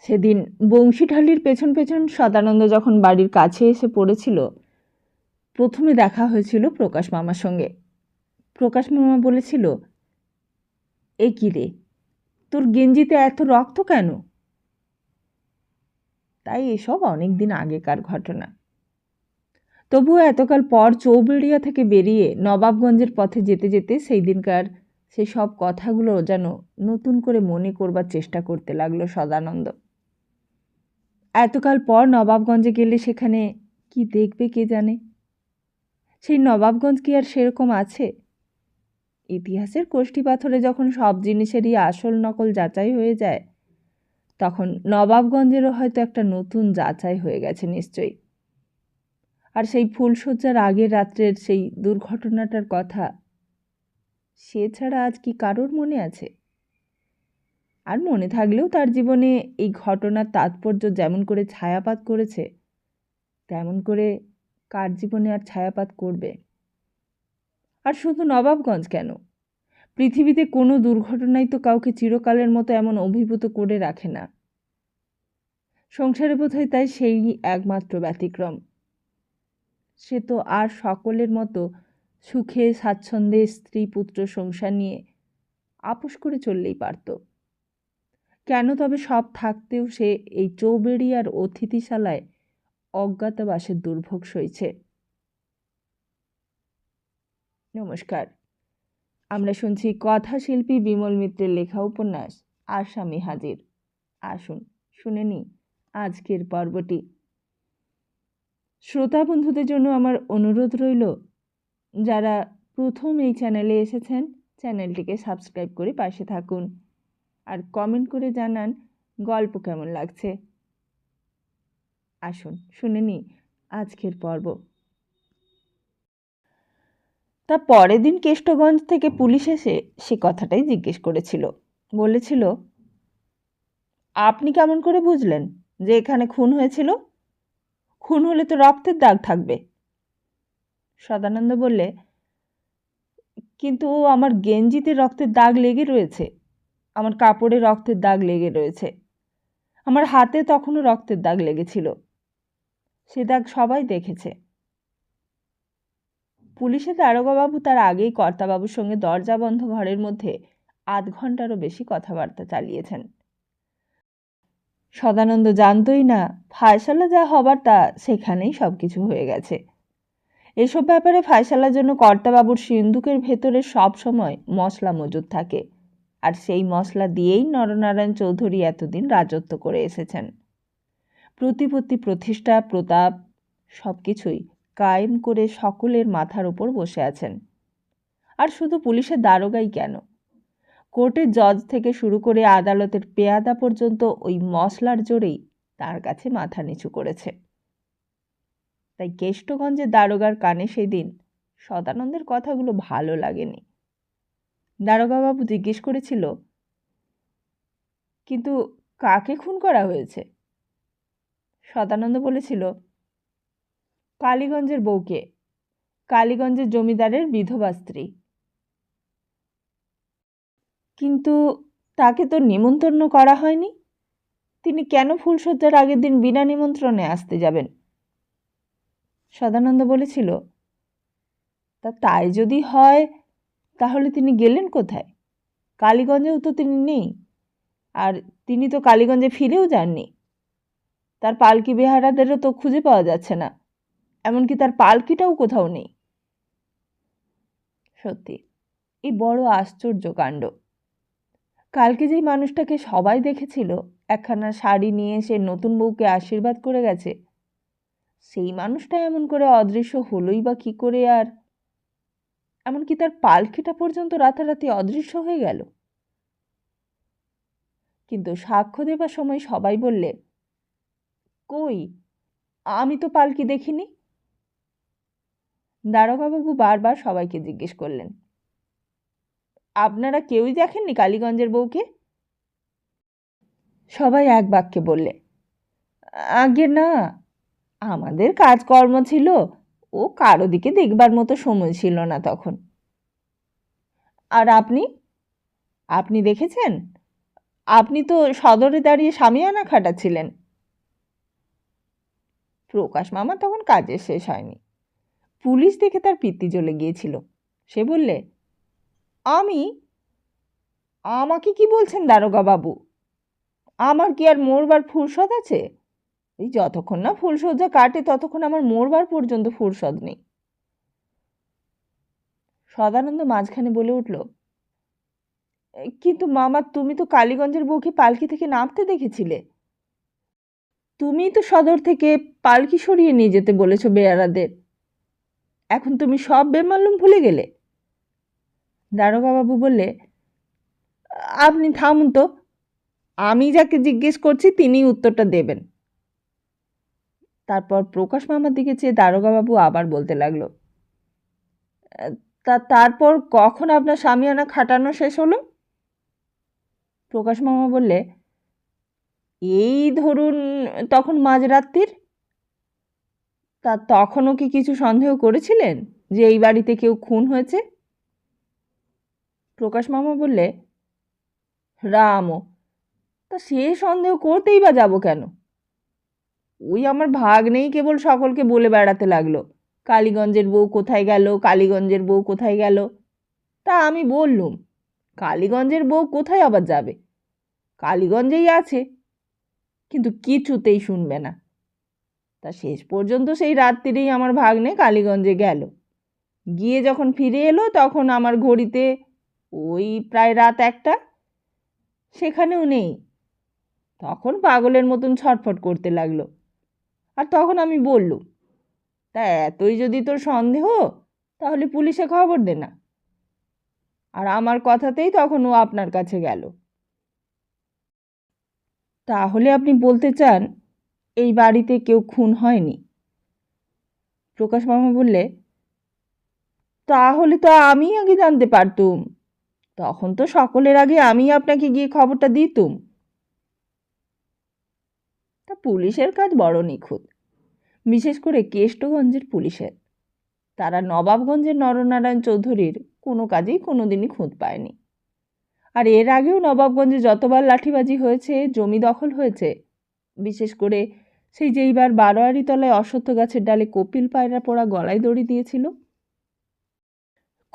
সেদিন বংশীঢালির পেছন পেছন সদানন্দ যখন বাড়ির কাছে এসে পড়েছিল, প্রথমে দেখা হয়েছিল প্রকাশ মামার সঙ্গে। প্রকাশ মামা বলেছিল, এ কি রে, তোর গেঞ্জিতে এত রক্ত কেন? তাই এসব অনেক দিন আগেকার ঘটনা। তবুও এতকাল পর চৌবেড়িয়া থেকে বেরিয়ে নবাবগঞ্জের পথে যেতে যেতে সেই দিনকার সেই সব কথাগুলো যেন নতুন করে মনে করবার চেষ্টা করতে লাগলো সদানন্দ। এতকাল পর নবাবগঞ্জে গেলে সেখানে কি দেখবে কে জানে। সেই নবাবগঞ্জ কি আর সেরকম আছে? ইতিহাসের কষ্টি পাথরে যখন সব জিনিসেরই আসল নকল যাচাই হয়ে যায়, তখন নবাবগঞ্জেরও হয়তো একটা নতুন যাচাই হয়ে গেছে নিশ্চয়ই। আর সেই ফুলশয্যার আগের রাত্রের সেই দুর্ঘটনাটার কথা সে ছাড়া আজ কি কারোর মনে আছে? আর মনে থাকলেও তার জীবনে এই ঘটনার তাৎপর্য যেমন করে ছায়াপাত করেছে, তেমন করে কার জীবনে আর ছায়াপাত করবে? আর শুধু নবাবগঞ্জ কেন, পৃথিবীতে কোনো দুর্ঘটনাই তো কাউকে চিরকালের মতো এমন অভিভূত করে রাখে না। সংসারে বোধহয় তাই সেই একমাত্র ব্যতিক্রম। সে তো আর সকলের মতো সুখে স্বাচ্ছন্দ্যে স্ত্রী পুত্র সংসার নিয়ে আপোষ করে চললেই পারত। কেন তবে সব থাকতেও সে এই চৌবেড়িয়ার অতিথিশালায় অজ্ঞাতবাসের দুর্ভোগ সইছে? নমস্কার, আমরা শুনছি কথাশিল্পী বিমল মিত্রের লেখা উপন্যাস আসামি হাজির। আসুন শুনে নিই আজকের পর্বটি। শ্রোতা বন্ধুদের জন্য আমার অনুরোধ রইল, যারা প্রথম এই চ্যানেলে এসেছেন চ্যানেলটিকে সাবস্ক্রাইব করে পাশে থাকুন, আর কমেন্ট করে জানান গল্প কেমন লাগছে। আসুন শুনে নিই আজকের পর্ব। তা পরের দিন কেষ্টগঞ্জ থেকে পুলিশ এসে সে কথাটাই জিজ্ঞেস করেছিল। বলেছিল, আপনি কেমন করে বুঝলেন যে এখানে খুন হয়েছিল? খুন হলে তো রক্তের দাগ থাকবে। সদানন্দ বললে, কিন্তু আমার গেঞ্জিতে রক্তের দাগ লেগে রয়েছে, আমার কাপড়ে রক্তের দাগ লেগে রয়েছে, আমার হাতে তখনও রক্তের দাগ লেগেছিল, সে দাগ সবাই দেখেছে। পুলিশের দারোগাবাবু তার আগেই কর্তাবাবুর সঙ্গে দরজা বন্ধ ঘরের মধ্যে আধ ঘন্টারও বেশি কথাবার্তা চালিয়েছেন। সদানন্দ জানতই না ফায়সালা যা হবার তা সেখানেই সব কিছু হয়ে গেছে। এসব ব্যাপারে ফায়সালার জন্য কর্তাবাবুর সিন্দুকের ভেতরে সব সময় মশলা মজুদ থাকে, আর সেই মশলা দিয়েই নরনারায়ণ চৌধুরী এতদিন রাজত্ব করে এসেছেন। প্রতিপত্তি, প্রতিষ্ঠা, প্রতাপ সব কিছুই কায়েম করে সকলের মাথার ওপর বসে আছেন। আর শুধু পুলিশের দারোগাই কেন, কোর্টের জজ থেকে শুরু করে আদালতের পেয়াদা পর্যন্ত ওই মশলার জোরেই তার কাছে মাথা নিচু করেছে। তাই কেষ্টগঞ্জের দারোগার কানে সেদিন সদানন্দের কথাগুলো ভালো লাগেনি। দারোগাবাবু জিজ্ঞেস করেছিল, কিন্তু কাকে খুন করা হয়েছে? সদানন্দ বলেছিল, কালীগঞ্জের বউকে, কালীগঞ্জের জমিদারের বিধবা স্ত্রী। কিন্তু তাকে তো নিমন্ত্রণ করা হয়নি, তিনি কেন ফুলশয্যার আগের দিন বিনা নিমন্ত্রণে আসতে যাবেন? সদানন্দ বলেছিল, তাই যদি হয় তাহলে তিনি গেলেন কোথায়? কালীগঞ্জেও তো তিনি নেই, আর তিনি তো কালীগঞ্জে ফিরেও যাননি। তার পালকি বেহারাদেরও তো খুঁজে পাওয়া যাচ্ছে না, এমনকি তার পালকিটাও কোথাও নেই। সত্যি এই বড় আশ্চর্য কাণ্ড। কালকে যেই মানুষটাকে সবাই দেখেছিল একখানা শাড়ি নিয়ে সে নতুন বউকে আশীর্বাদ করে গেছে, সেই মানুষটা এমন করে অদৃশ্য হলোই বা কি করে? আর এমনকি তার পালকিটা পর্যন্ত রাতারাতি অদৃশ্য হয়ে গেল। কিন্তু সাক্ষ্য দেবার সময় সবাই বললে, কই, আমি তো পালকি দেখিনি। দারোগাবাবু বারবার সবাইকে জিজ্ঞেস করলেন, আপনারা কেউই দেখেননি কালীগঞ্জের বউকে? সবাই এক বাক্যে বললে, আগে না, আমাদের কাজকর্ম ছিল, ও কারো দিকে দেখবার মতো সময় ছিল না তখন। আর আপনি আপনি দেখেছেন? আপনি তো সদরে দাঁড়িয়ে শামিয়ানা খাটাচ্ছিলেন। প্রকাশ মামা তখন কাজের শেষ হয়নি। পুলিশ দেখে তার পিত্তি জ্বলে গিয়েছিল। সে বললে, আমি? আমাকে কি বলছেন দারোগা বাবু? আমার কি আর মরবার ফুরসত আছে? এই যতক্ষণ না ফুলসজ্জা কাটে ততক্ষণ আমার মরবার পর্যন্ত ফুরসত নেই। সদানন্দ মাঝখানে বলে উঠল, কিন্তু মামা, তুমি তো কালীগঞ্জের বউকে পালকি থেকে নামতে দেখেছিলে। তুমিই তো সদর থেকে পালকি সরিয়ে নিয়ে যেতে বলেছ বেয়ারাদের। এখন তুমি সব বেমালুম ভুলে গেলে? দারোগাবাবু বললে, আপনি থামুন তো, আমি যাকে জিজ্ঞেস করছি তিনিই উত্তরটা দেবেন। তারপর প্রকাশ মামার দিকে চেয়ে দারোগাবাবু আবার বলতে লাগলো, তারপর কখন আপনার শামিয়ানা খাটানো শেষ হলো? প্রকাশ মামা বললে, এই ধরুন তখন মাঝরাত্রির। তখনও কি কিছু সন্দেহ করেছিলেন যে এই বাড়িতে কেউ খুন হয়েছে? প্রকাশ মামা বললে, রামও, তা সে সন্দেহ করতেই বা যাব কেন? ওই আমার ভাগ্নেই কেবল সকলকে বলে বেড়াতে লাগলো, কালীগঞ্জের বউ কোথায় গেল, কালীগঞ্জের বউ কোথায় গেল। তা আমি বললুম, কালীগঞ্জের বউ কোথায় আবার যাবে, কালীগঞ্জেই আছে। কিন্তু কিছুতেই শুনবে না। তা শেষ পর্যন্ত সেই রাত্রিরেই আমার ভাগ্নে কালীগঞ্জে গেল। গিয়ে যখন ফিরে এলো তখন আমার ঘড়িতে ওই প্রায় রাত 1টা। সেখানেও নেই। তখন পাগলের মতন ছটফট করতে লাগলো। আর তখন আমি বললুম, তা এতই যদি তোর সন্দেহ তাহলে পুলিশে খবর দে না। আর আমার কথাতেই তখন ও আপনার কাছে গেল। তাহলে আপনি বলতে চান এই বাড়িতে কেউ খুন হয়নি? প্রকাশ মামা বললে, তাহলে তো আমি আগে জানতে পারতুম। তখন তো সকলের আগে আমি আপনাকে গিয়ে খবরটা দিতুম। তা পুলিশের কাজ বড় নিখুঁত, বিশেষ করে কেষ্টগঞ্জের পুলিশের। তারা নবাবগঞ্জের নরনারায়ণ চৌধুরীর কোনো কাজেই কোনোদিনই খুঁত পায়নি। আর এর আগেও নবাবগঞ্জে যতবার লাঠিবাজি হয়েছে, জমি দখল হয়েছে, বিশেষ করে সেই যেইবার 12 তলায় অশ্বত্থ গাছের ডালে কপিল পায়রা পোড়া গলায় দড়ি দিয়েছিল,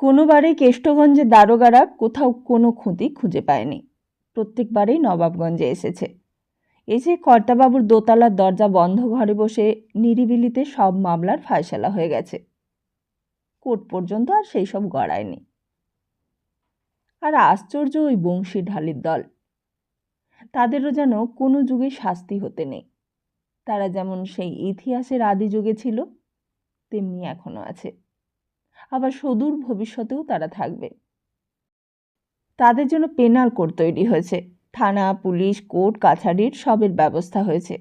কোনোবারেই কেষ্টগঞ্জের দারোগারা কোথাও কোনো খুঁতি খুঁজে পায়নি। প্রত্যেকবারেই নবাবগঞ্জে এসেছে। এসে কর্তাবাবুর দোতলার দরজা বন্ধ ঘরে বসে নিরিবিলিতে সব মামলার ফায়সালা হয়ে গেছে। কোর্ট পর্যন্ত আর সেই সব গড়ায়নি। আর আশ্চর্য ওই বংশী ঢালির দল, তাদেরও যেন কোনো যুগে শাস্তি হতে নেই। তারা যেমন সেই ইতিহাসের আদি যুগে ছিল তেমনি এখনো আছে, আবার সুদূর ভবিষ্যতেও তারা থাকবে। তাদের জন্য পেনাল কোড তৈরি হয়েছে, থানা, পুলিশ, কোর্ট কাছারির সবের ব্যবস্থা হয়েছে,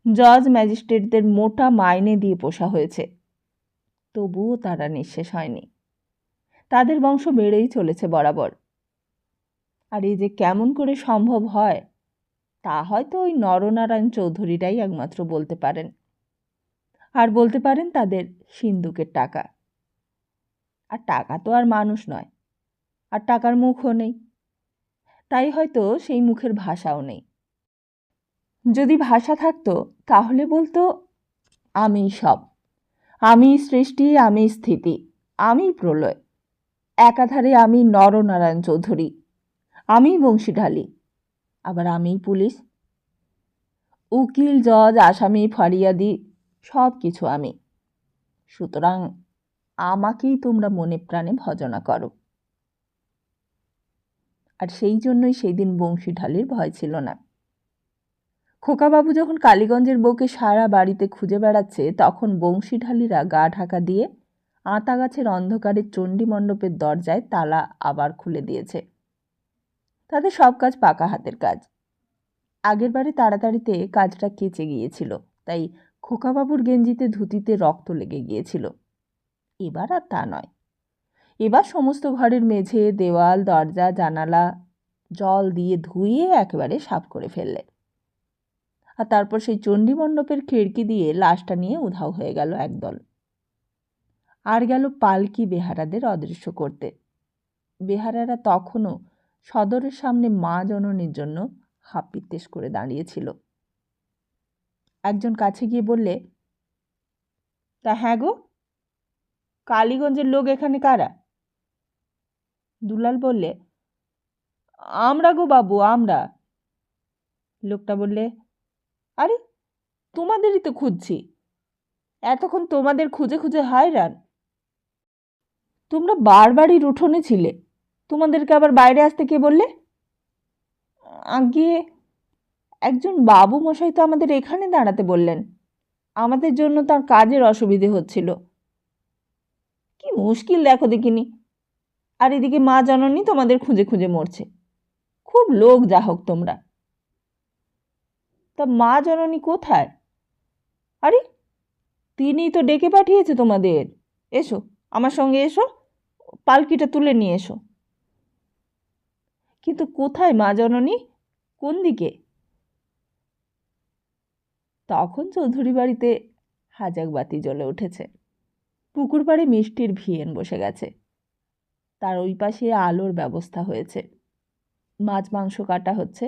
জজ ম্যাজিস্ট্রেটদের মোটা মাইনে দিয়ে পোষা হয়েছে। তবুও তারা নিঃশেষ হয়নি। তাদের বংশ বেড়েই চলেছে বরাবর। আর এই যে কেমন করে সম্ভব হয় তা হয়তো ওই নরনারায়ণ চৌধুরীরাই একমাত্র বলতে পারেন। আর বলতে পারেন তাদের সিন্দুকের টাকা। আর টাকা তো আর মানুষ নয়, আর টাকার মুখও নেই, তাই হয়তো সেই মুখের ভাষাও নেই। যদি ভাষা থাকতো তাহলে বলতো, আমি সব, আমি সৃষ্টি, আমি স্থিতি, আমি প্রলয়, একাধারে আমি নরনারায়ণ চৌধুরী, আমি বংশীঢালি, আবার আমিই পুলিশ, উকিল, জজ, আসামি, ফারিয়াদি, সব কিছু আমি। সুতরাং আমাকেই তোমরা মনে প্রাণে ভজনা করো। আর সেই জন্যই সেই দিন বংশীঢালির ভয় ছিল না। খোকাবাবু যখন কালীগঞ্জের বউকে সারা বাড়িতে খুঁজে বেড়াচ্ছে তখন বংশীঢালিরা গা ঢাকা দিয়ে আতা গাছের অন্ধকারে চণ্ডী মণ্ডপের দরজায় তালা আবার খুলে দিয়েছে। তাদের সব কাজ পাকা হাতের কাজ। আগেরবারে তাড়াতাড়িতে কাজটা কেচে গিয়েছিল, তাই খোকাবাবুর গেঞ্জিতে ধুতিতে রক্ত লেগে গিয়েছিল। এবার আর তা নয়। এবার সমস্ত ঘরের মেঝে, দেওয়াল, দরজা, জানালা জল দিয়ে ধুয়ে একেবারে সাফ করে ফেললে। আর তারপর সেই চণ্ডী মণ্ডপের খিড়কি দিয়ে লাশটা নিয়ে উধাও হয়ে গেল একদল। আর গেল পালকি বেহারাদের অদৃশ্য করতে। বেহারারা তখনও সদরের সামনে মা জননীর জন্য হাপিত্যেশ করে দাঁড়িয়েছিল। একজন কাছে গিয়ে বললে, তা হ্যাঁ গো, কালীগঞ্জের লোক এখানে কারা? দুলাল বললে, আমরা গো বাবু, আমরা। লোকটা বললে, আরে তোমাদেরই তো খুঁজছি, এতক্ষণ তোমাদের খুঁজে খুঁজে হায়রান। তোমরা বারবারই উঠোনে ছিলে, তোমাদেরকে আবার বাইরে আসতে কে বললে? আগে একজন বাবু মশাই তো আমাদের এখানে দাঁড়াতে বললেন, আমাদের জন্য তার কাজের অসুবিধে হচ্ছিল। কি মুশকিল দেখো দেখিনি, আর এদিকে মা জননী তোমাদের খুঁজে খুঁজে মরছে। খুব লোক যা হোক তোমরা। তা মা জননী কোথায়? আরে তিনিই তো ডেকে পাঠিয়েছে তোমাদের, এসো আমার সঙ্গে এসো, পালকিটা তুলে নিয়ে এসো। কিন্তু কোথায় মা জননী, কোন দিকে? তখন চৌধুরী বাড়িতে হাজাক বাতি জ্বলে উঠেছে। পুকুর পাড়ে মিষ্টির ভিয়েন বসে গেছে, তার ওই পাশে আলোর ব্যবস্থা হয়েছে। মাছ মাংস কাটা হচ্ছে,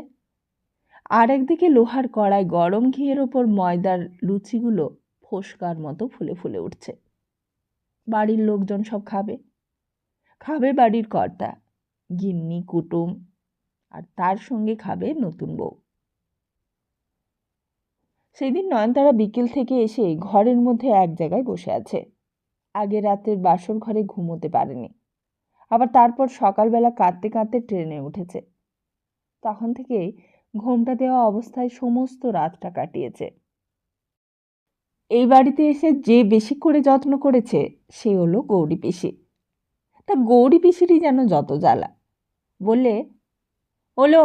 আর একদিকে লোহার কড়ায় গরম ঘিয়ের ওপর ময়দার লুচিগুলো ফোসকার মতো ফুলে ফুলে উঠছে। বাড়ির লোকজন সব খাবে, খাবে বাড়ির কর্তা, গিন্নি, কুটুম, আর তার সঙ্গে খাবে নতুন বউ। সেই দিন নয়নতারা বিকেল থেকে এসে ঘরের মধ্যে এক জায়গায় বসে আছে। আগে রাতের বাসর ঘরে ঘুমোতে পারেনি, আবার তারপর সকালবেলা কাঁদতে কাঁদতে ট্রেনে উঠেছে। তখন থেকে ঘোমটা দেওয়া অবস্থায় সমস্ত রাতটা কাটিয়েছে। এই বাড়িতে এসে যে বেশি করে যত্ন করেছে সে হলো গৌরী পিসি। তা গৌরী পিসিরই যেন যত জ্বালা। বললে, ওলো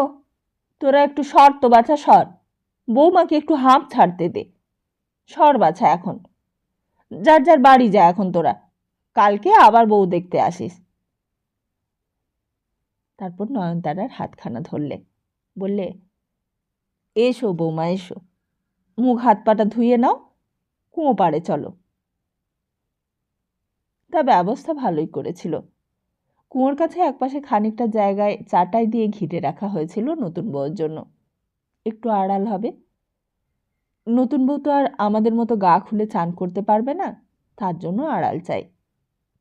তোরা একটু সর তো বাছা, সর, বৌমাকে একটু হাঁপ ছাড়তে দে, সর বাছা, এখন যার যার বাড়ি যা, এখন তোরা কালকে আবার বউ দেখতে আসিস। তারপর নয়নতারার হাতখানা ধরলে, বললে, এসো বৌমা এসো, মুখ হাত পাটা ধুয়ে নাও, কুঁয়ো পাড়ে চলো। তা ব্যবস্থা ভালোই করেছিল। কুঁয়োর কাছে একপাশে খানিকটা জায়গায় চাটাই দিয়ে ঘিরে রাখা হয়েছিল নতুন বউয়ের জন্য, একটু আড়াল হবে। নতুন বউ তো আর আমাদের মতো গা খুলে চান করতে পারবে না, তার জন্য আড়াল চাই।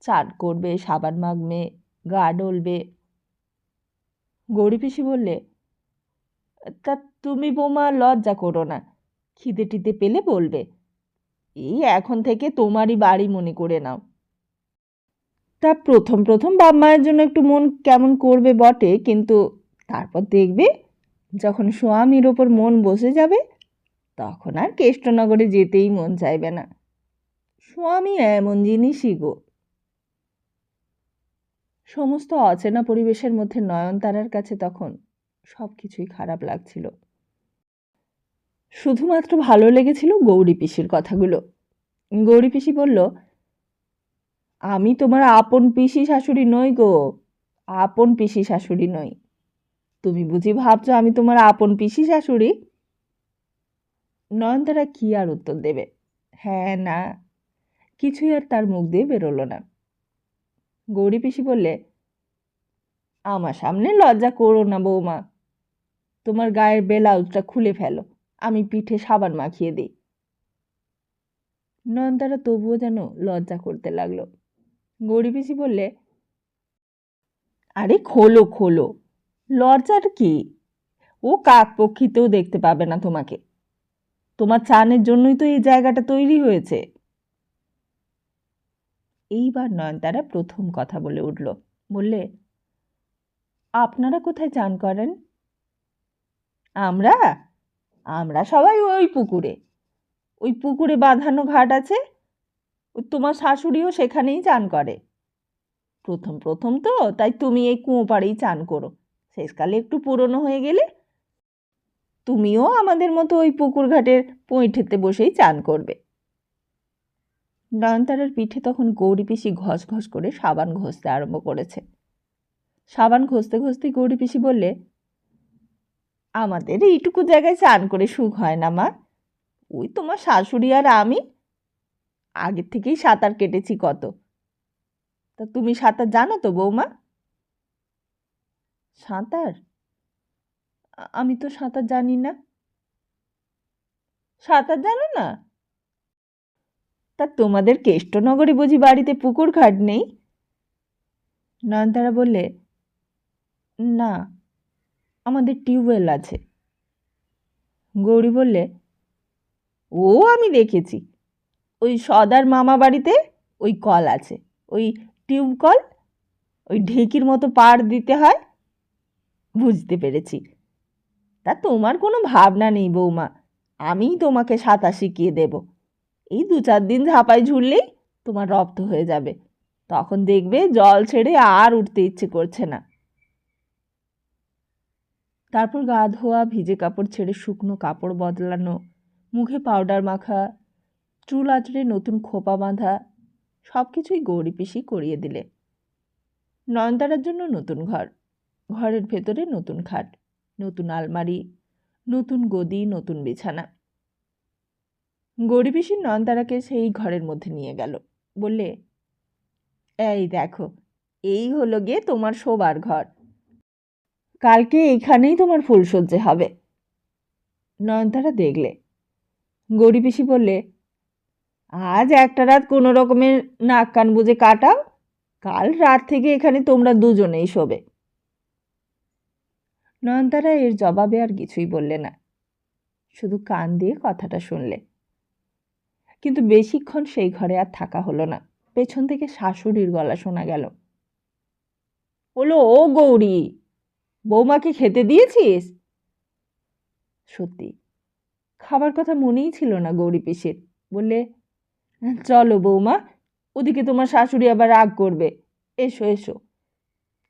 চান করবে, সাবান মাখবে, গা ডলবে। গৌরী পিসি বললে, তা তুমি বৌমা লজ্জা করো না, খিদে টিদে পেলে বলবে, এই এখন থেকে তোমারই বাড়ি মনে করে নাও। তা প্রথম প্রথম বাপ মায়ের জন্য একটু মন কেমন করবে বটে, কিন্তু তারপর দেখবে যখন স্বামীর ওপর মন বসে যাবে তখন আর কেষ্টনগরে যেতেই মন চাইবে না। স্বামী এমন জিনিসই গো। সমস্ত অচেনা পরিবেশের মধ্যে নয়নতারার কাছে তখন সব কিছুই খারাপ লাগছিল। শুধুমাত্র ভালো লেগেছিল গৌরী পিসির কথাগুলো। গৌরী পিসি বলল, আমি তোমার আপন পিসি শাশুড়ি নই গো, আপন পিসি শাশুড়ি নই। তুমি বুঝি ভাবছো আমি তোমার আপন পিসি শাশুড়ি? নয়নতারা কি আর উত্তর দেবে, হ্যাঁ না কিছুই আর তার মুখ দিয়ে বেরোলো না। গৌরী পিসি বললে, আমার সামনে লজ্জা করো না বৌমা, তোমার গায়ের ব্লাউজটা খুলে ফেলো, আমি পিঠে সাবান মাখিয়ে দিই। নয়নতারা তবুও যেন লজ্জা করতে লাগলো। গৌরী পিসি বললে, আরে খোলো খোলো, লজ্জার কি, ও কাক পক্ষীতেও দেখতে পাবে না তোমাকে, তোমার চানের জন্যই তো এই জায়গাটা তৈরি হয়েছে। এইবার নয়নতারা প্রথম কথা বলে উঠল, বললে, আপনারা কোথায় চান করেন? আমরা আমরা সবাই ওই পুকুরে, ওই পুকুরে বাঁধানো ঘাট আছে, তোমার শাশুড়িও সেখানেই চান করে। প্রথম প্রথম তো, তাই তুমি এই কুঁয়ো পাড়েই চান করো, শেষকালে একটু পুরনো হয়ে গেলে তুমিও আমাদের মতো ওই পুকুর ঘাটের পৈঠেতে বসেই চান করবে। নয়নতারার পিঠে তখন গৌরী পিসি ঘস ঘস করে সাবান ঘষতে আরম্ভ করেছে। সাবান ঘষতে ঘষতে গৌরী পিসি বললে, আমাদের এইটুকু জায়গায় চান করে সুখ হয় না মা, ওই তোমার শাশুড়ি আর আমি আগের থেকেই সাঁতার কেটেছি কত। তা তুমি সাঁতার জানো তো বৌমা? সাঁতার? আমি তো সাঁতার জানি না। সাঁতার জানো না? তা তোমাদের কেষ্টনগরে বুঝি বাড়িতে পুকুর ঘাট নেই? নয়নতারা বললে, না, আমাদের টিউবওয়েল আছে। গৌরী বললে, ও আমি দেখেছি, ওই সদার মামা বাড়িতে ওই কল আছে, ওই টিউব কল, ওই ঢেকির মতো পাড় দিতে হয়। বুঝতে পেরেছি। তা তোমার কোনো ভাবনা নেই বৌমা, আমিই তোমাকে সাঁতার শিখিয়ে দেব। এই 2-4 দিন ঝাঁপায় ঝুললেই তোমার রপ্ত হয়ে যাবে, তখন দেখবে জল ছেড়ে আর উঠতে ইচ্ছে করছে না। তারপর গা ধোয়া, ভিজে কাপড় ছেড়ে শুকনো কাপড় বদলানো, মুখে পাউডার মাখা, চুল আঁচড়ে নতুন খোপা বাঁধা, সব কিছুই গৌরী পিসি করিয়ে দিলে। নয়নতারার জন্য নতুন ঘর, ঘরের ভেতরে নতুন খাট, নতুন আলমারি, নতুন গদি, নতুন বিছানা। গৌরী পিসি নয়নতারাকে সেই ঘরের মধ্যে নিয়ে গেল, বললে, এই দেখো, এই হলো গিয়ে তোমার শোবার ঘর, কালকে এইখানেই তোমার ফুলসজ্জে হবে। নয়নতারা দেখলে। গৌরী পিসি বললে, আজ একটা রাত কোনো রকমের নাক কান বুঝে কাটাও, কাল রাত থেকে এখানে তোমরা দুজনেই শোবে। নয়নতারা এর জবাবে আর কিছুই বললে না, শুধু কান দিয়ে কথাটা শুনলে। কিন্তু বেশিক্ষণ সেই ঘরে আর থাকা হলো না। পেছন থেকে শাশুড়ির গলা শোনা গেল, বলল, ও গৌরী, বৌমাকে খেতে দিয়েছিস? সত্যি, খাবার কথা মনেই ছিল না গৌরী পিসির। বললে, চলো বৌমা, ওদিকে তোমার শাশুড়ি আবার রাগ করবে, এসো এসো।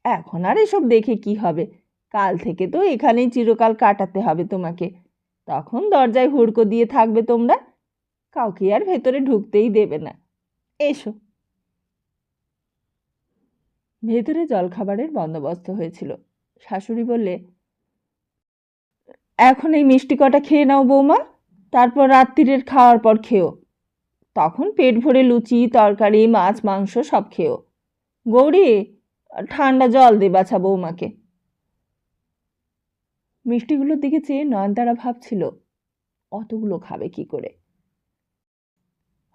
এখন আর এসব দেখে কি হবে, কাল থেকে তো এখানেই চিরকাল কাটাতে হবে তোমাকে, তখন দরজায় হুড়কো দিয়ে থাকবে তোমরা, কাউকে আর ভেতরে ঢুকতেই দেবে না, এসো। ভেতরে জলখাবারের বন্দোবস্ত হয়েছিল। শাশুড়ি বললে, এখন এই মিষ্টি কটা খেয়ে নাও বৌমা, তারপর রাত্রিরের খাওয়ার পর খেও, তখন পেট ভরে লুচি তরকারি মাছ মাংস সব খেও। গৌরী, ঠান্ডা জল দে বাছা বৌমাকে। মিষ্টিগুলোর দিকে চেয়ে নয়নতারা ভাবছিল, অতগুলো খাবে কি করে।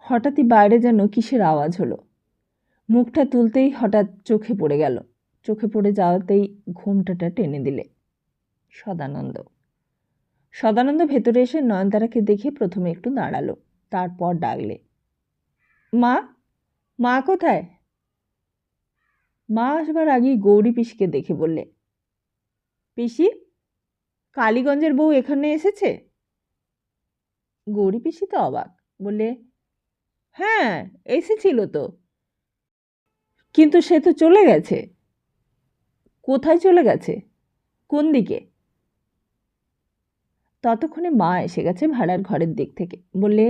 হঠাৎই বাইরে যেন কিসের আওয়াজ হলো। মুখটা তুলতেই হঠাৎ চোখে পড়ে গেল, চোখে পড়ে যাওয়াতেই ঘুমটাটা টেনে দিলে। সদানন্দ। সদানন্দ ভেতরে এসে নয়নতারাকে দেখে প্রথমে একটু দাঁড়ালো, তারপর ডাকলে, মা, মা কোথায়? মা আসবার আগেই গৌরী পিসিকে দেখে বললে, পিসি, কালীগঞ্জের বউ এখানে এসেছে? গৌরী পিসি তো অবাক, বললে, হ্যাঁ এসেছিল তো, কিন্তু সে তো চলে গেছে। কোথায় চলে গেছে? কোন দিকে? ততক্ষণে মা এসে গেছে ভাড়ার ঘরের দিক থেকে, বললে,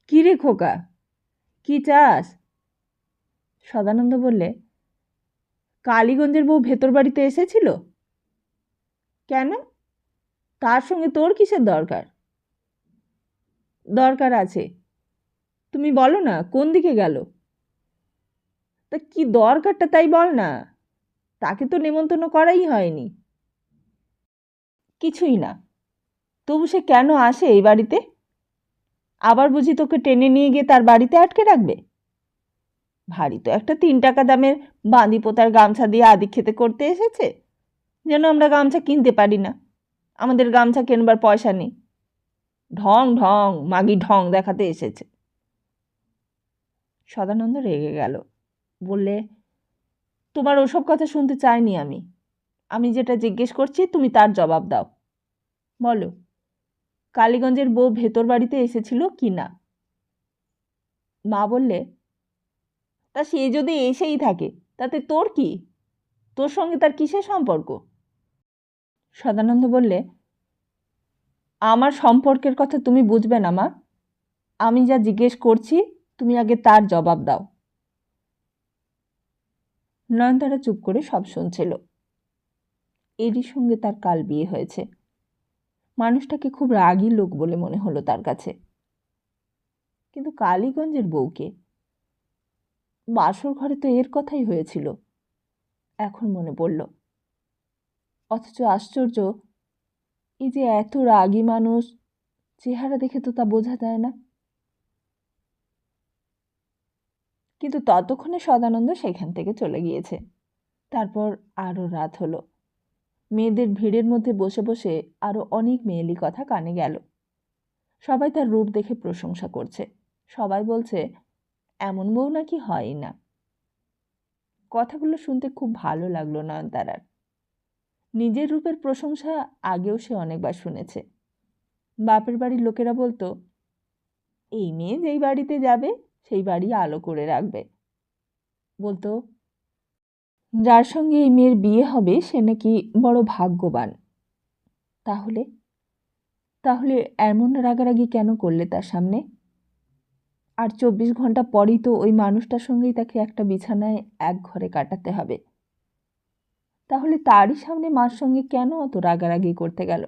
কি রে খোকা, কি চাস? সদানন্দ বললে, কালীগঞ্জের বউ ভেতর বাড়িতে এসেছিল। কেন? তার সঙ্গে তোর কিসের দরকার? দরকার আছে, তুমি বলো না কোন দিকে গেল। তা কি দরকারটা তাই বল না, তাকে তো নেমন্তন্ন করাই হয়নি। কিছুই না, তবু সে কেন আসে এই বাড়িতে? আবার বুঝি তোকে টেনে নিয়ে গিয়ে তার বাড়িতে আটকে রাখবে? ভারী তো একটা 3 টাকা দামের বাঁধি পোতার গামছা দিয়ে আদি খেতে করতে এসেছে, যেন আমরা গামছা কিনতে পারি না, আমাদের গামছা কেনবার পয়সা নেই। ঢং ঢং মাগি ঢং দেখাতে এসেছে। সদানন্দ রেগে গেল, বললে, তোমার ওসব কথা শুনতে চাইনি আমি, আমি যেটা জিজ্ঞেস করছি তুমি তার জবাব দাও। বলো, কালীগঞ্জের বউ ভেতর বাড়িতে এসেছিল কি না? মা বললে, তা সে যদি এসেই থাকে তাতে তোর কি, তোর সঙ্গে তার কিসের সম্পর্ক? সদানন্দ বললে, আমার সম্পর্কের কথা তুমি বুঝবে না মা, আমি যা জিজ্ঞেস করছি তুমি আগে তার জবাব দাও। নয়নতারা চুপ করে সব শুনছিল। এরই সঙ্গে তার কাল বিয়ে হয়েছে। মানুষটাকে খুব রাগী লোক বলে মনে হলো তার কাছে। কিন্তু কালীগঞ্জের বউকে, বাসর ঘরে তো এর কথাই হয়েছিল। এখন মনে পড়ল, অথচ আশ্চর্য, এই যে এত রাগী মানুষ, চেহারা দেখে তো তা বোঝা যায় না। কিন্তু ততক্ষণে সদানন্দ সেখান থেকে চলে গিয়েছে। তারপর আরও রাত হলো। মেয়েদের ভিড়ের মধ্যে বসে বসে আরও অনেক মেয়েলি কথা কানে গেল। সবাই তার রূপ দেখে প্রশংসা করছে। সবাই বলছে এমন বউ নাকি হয়ই না। কথাগুলো শুনতে খুব ভালো লাগলো নয়নতারার। নিজের রূপের প্রশংসা আগেও সে অনেকবার শুনেছে। বাপের বাড়ির লোকেরা বলতো, এই মেয়ে যেই বাড়িতে যাবে সেই বাড়ি আলো করে রাখবে। বলতো, যার সঙ্গে এই মেয়ের বিয়ে হবে সে নাকি বড় ভাগ্যবান। তাহলে তাহলে এমন রাগারাগি কেন করলে তার সামনে? আর 24 ঘন্টা পরই তো ওই মানুষটার সঙ্গেই তাকে একটা বিছানায় এক ঘরে কাটাতে হবে। তাহলে তারই সামনে মার সঙ্গে কেন অত রাগারাগি করতে গেল?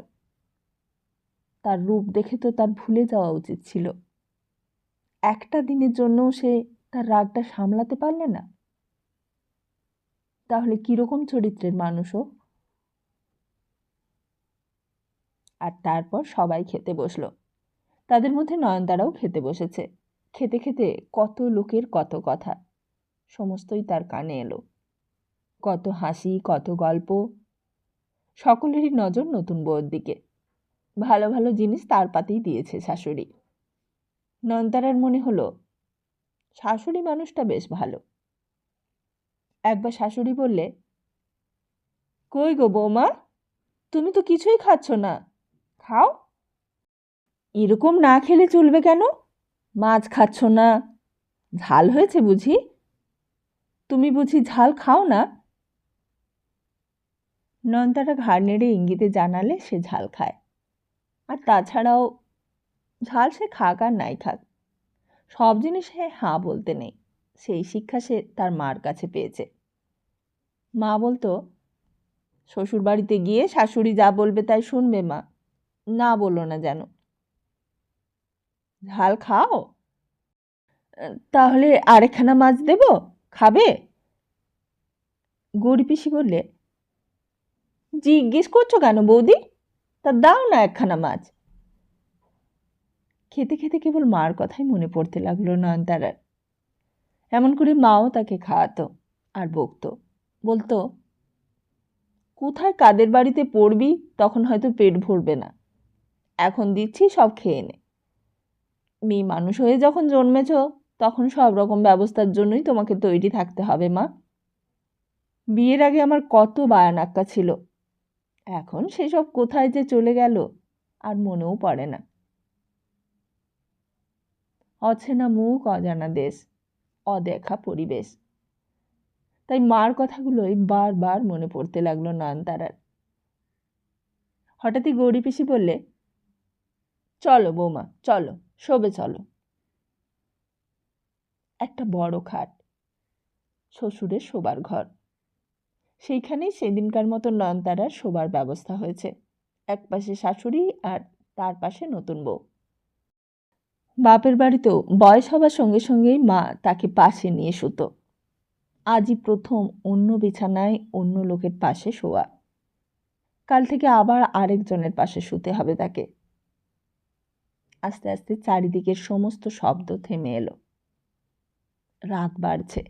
তার রূপ দেখে তো তার ভুলে যাওয়া উচিত ছিল। একটা দিনের জন্যও সে তার রাগটা সামলাতে পারলে না। তাহলে কিরকম চরিত্রের মানুষও? আর তারপর সবাই খেতে বসলো। তাদের মধ্যে নয়নতারাও খেতে বসেছে। খেতে খেতে কত লোকের কত কথা, সমস্তই তার কানে এলো। কত হাসি, কত গল্প। সকলেরই নজর নতুন বউয়ের দিকে। ভালো ভালো জিনিস তার পাতেই দিয়েছে শাশুড়ি। নয়নতারার মনে হলো শাশুড়ি মানুষটা বেশ ভালো। একবার শাশুড়ি বললে, কই গো বৌমা, তুমি তো কিছুই খাচ্ছ না, খাও। এরকম না খেলে চলবে কেন? মাছ খাচ্ছ না, ঝাল হয়েছে বুঝি? তুমি বুঝি ঝাল খাও না? নয়নতারা ঘাড় নেড়ে ইঙ্গিতে জানালে সে ঝাল খায়। আর তাছাড়াও ঝাল সে খাক আর নাই খাক, সব জিনিসে হাঁ বলতে নেই। সেই শিক্ষা সে তার মার কাছে পেয়েছে। মা বলতো, শ্বশুর বাড়িতে গিয়ে শাশুড়ি যা বলবে তাই শুনবে মা, না বলো না যেন। ঝাল খাও? তাহলে আরেকখানা মাছ দেব, খাবে? গৌরী পিসি বললে, জিজ্ঞেস করছো কেন বৌদি, তা দাও না একখানা মাছ। খেতে খেতে কেবল মার কথাই মনে পড়তে লাগলো নয়নতারার। এমন করে মাও তাকে খাওয়াতো আর বকতো, বলতো, কোথায় কাদের বাড়িতে পড়বি তখন হয়তো পেট ভরবে না, এখন দিচ্ছি সব খেয়ে নে। মেয়ে মানুষ হয়ে যখন জন্মেছ তখন সব রকম ব্যবস্থার জন্যই তোমাকে তৈরি থাকতে হবে মা। বিয়ের আগে আমার কত বায়ানাক্কা ছিল, এখন সেসব কোথায় যে চলে গেল আর মনেও পড়ে না। অচেনা মুখ, অজানা দেশ, অদেখা পরিবেশ। তাই মার কথাগুলোই বারবার মনে পড়তে লাগলো নয়নতারার। হঠাৎই গৌরী পিসি বললে, চলো বৌমা চলো, শোবে চলো। একটা বড় খাট, শ্বশুরের শোবার ঘর। সেইখানেই সেদিনকার মতো নয়নতারার শোবার ব্যবস্থা হয়েছে। এক পাশে শাশুড়ি আর তার পাশে নতুন বউ। বাপের বাড়িতেও বয়স হবার সঙ্গে সঙ্গেই মা তাকে পাশে নিয়ে শুতো। আজই প্রথম অন্য বিছানায় অন্য লোকের পাশে শোয়া। কাল থেকে আবার আরেকজনের পাশে শুতে হবে তাকে। আস্তে আস্তে চারিদিকের সমস্ত শব্দ থেমে এলো। রাত বাড়ছে।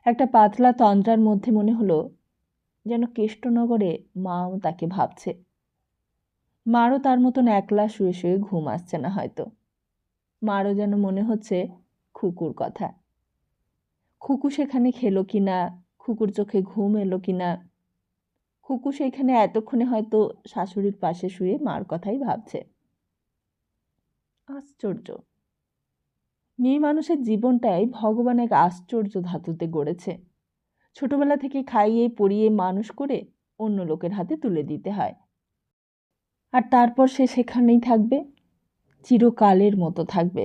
একটা পাতলা তন্দ্রার মধ্যে মনে হলো যেন কেষ্টনগরে মাও তাকে ভাবছে। মারও তার মতন একলা শুয়ে শুয়ে ঘুম আসছে না হয়তো। মারও যেন মনে হচ্ছে খুকুর কথা। খুকু সেখানে খেলো কিনা, খুকুর চোখে ঘুম এলো কিনা। খুকু সেখানে এতক্ষণে হয়তো শাশুড়ির পাশে শুয়ে মার কথাই ভাবছে। আশ্চর্য! মেয়ে মানুষের জীবনটাই ভগবান এক আশ্চর্য ধাতুতে গড়েছে। ছোটবেলা থেকে খাইয়ে পরিয়ে মানুষ করে অন্য লোকের হাতে তুলে দিতে হয়। আর তারপর সে সেখানেই থাকবে, চিরকালের মতো থাকবে।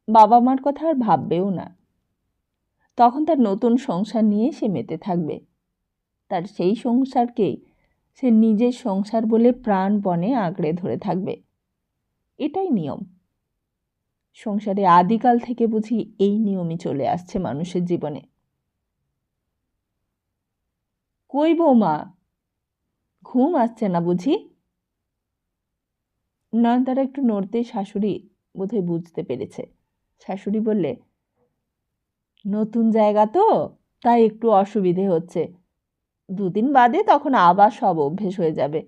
বাবা মার কথা আর ভাববেও না। তখন তার নতুন সংসার নিয়ে সে মেতে থাকবে। তার সেই সংসারকেই সে নিজের সংসার বলে প্রাণপণে আঁকড়ে ধরে থাকবে। এটাই নিয়ম। সংসারে আদিকাল থেকে বুঝি এই নিয়মই চলে আসছে মানুষের জীবনে। কই বৌমা, ঘুম আসছে না বুঝি? নয়নতারা একটু নড়তেই শাশুড়ি বোধহয় বুঝতে পেরেছে। শাশুড়ি বললে, নতুন জায়গা তো, তাই একটু অসুবিধে হচ্ছে। 2 দিন বাদে তখন আবার সব অভ্যেস হয়ে যাবে।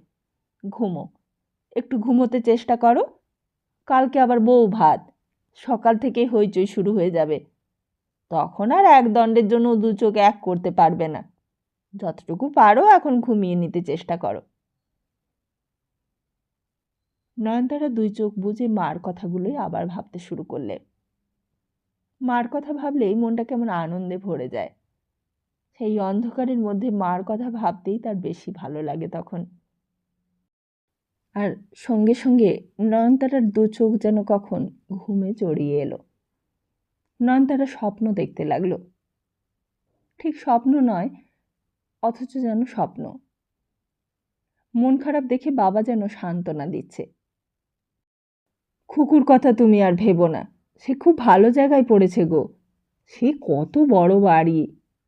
ঘুমো, একটু ঘুমোতে চেষ্টা করো। কালকে আবার বউ ভাত, সকাল থেকেই হইচই শুরু হয়ে যাবে। তখন আর এক দণ্ডের জন্য 2 চোখ এক করতে পারবে না। যতটুকু পারো এখন ঘুমিয়ে নিতে চেষ্টা করো। নয়নতারা 2 চোখ বুজে মার কথাগুলোই আবার ভাবতে শুরু করলে। মার কথা ভাবলেই মনটা কেমন আনন্দে ভরে যায়। সেই অন্ধকারের মধ্যে মার কথা ভাবতেই তার বেশি ভালো লাগে তখন। আর সঙ্গে সঙ্গে নয়নতারার 2 চোখ যেন কখন ঘুমে জড়িয়ে এলো। নয়নতারা স্বপ্ন দেখতে লাগলো। ঠিক স্বপ্ন নয়, অথচ যেন স্বপ্ন। মন খারাপ দেখে বাবা যেন সান্ত্বনা দিচ্ছে। খুকুর কথা তুমি আর ভেবো না, সে খুব ভালো জায়গায় পড়েছে গো। সে কত বড় বাড়ি,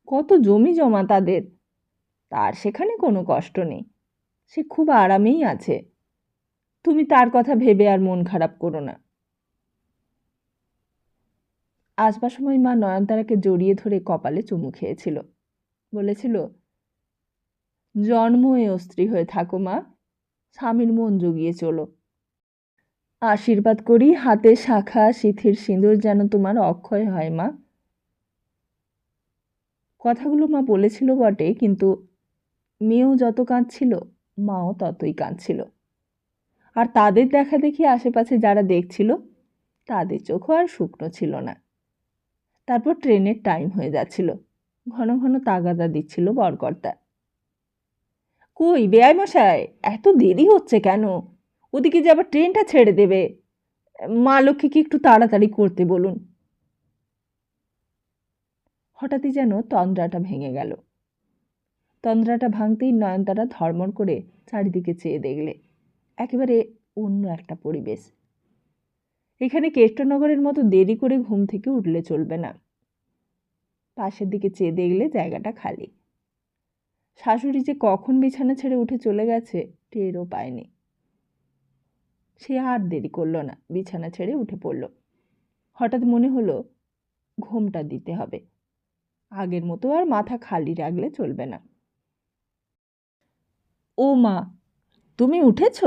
কত জমি জমা তাদের, তার সেখানে কোনো কষ্ট নেই। সে খুব আরামেই আছে। তুমি তার কথা ভেবে আর মন খারাপ করো না। আসবার সময় মা নয়নতারাকে জড়িয়ে ধরে কপালে চুমু খেয়েছিল। বলেছিল, জন্মে স্ত্রী হয়ে থাকো মা, স্বামীর মন জুগিয়ে চলো। আশীর্বাদ করি হাতে শাখা সিথির সিঁদুর যেন তোমার অক্ষয় হয় মা। কথাগুলো মা বলেছিল বটে, কিন্তু মেয়েও যত কাঁদছিল মাও ততই কাঁদছিল। আর তাদের দেখা দেখি আশেপাশে যারা দেখছিল তাদের চোখও আর শুকনো ছিল না। তারপর ট্রেনের টাইম হয়ে যাচ্ছিল। ঘন ঘন তাগাদা দিচ্ছিল বরকর্তা। কই বেয়াই মশাই, এত দেরি হচ্ছে কেন? ওদিকে যে আবার ট্রেনটা ছেড়ে দেবে। মা লক্ষ্মীকে একটু তাড়াতাড়ি করতে বলুন। হঠাৎই যেন তন্দ্রাটা ভেঙে গেল। তন্দ্রাটা ভাঙতেই নয়নতারা ধর্মড় করে চারিদিকে চেয়ে দেখলে একেবারে অন্য একটা পরিবেশ। এখানে কেষ্টনগরের মতো দেরি করে ঘুম থেকে উঠলে চলবে না। পাশের দিকে চেয়ে দেখলে জায়গাটা খালি। শাশুড়ি যে কখন বিছানা ছেড়ে উঠে চলে গেছে টেরও পায়নি। সে আর দেরি করল না, বিছানা ছেড়ে উঠে পড়ল। হঠাৎ মনে হলো ঘুমটা দিতে হবে। আগের মতো আর মাথা খালি রাখলে চলবে না। ও মা, তুমি উঠেছ?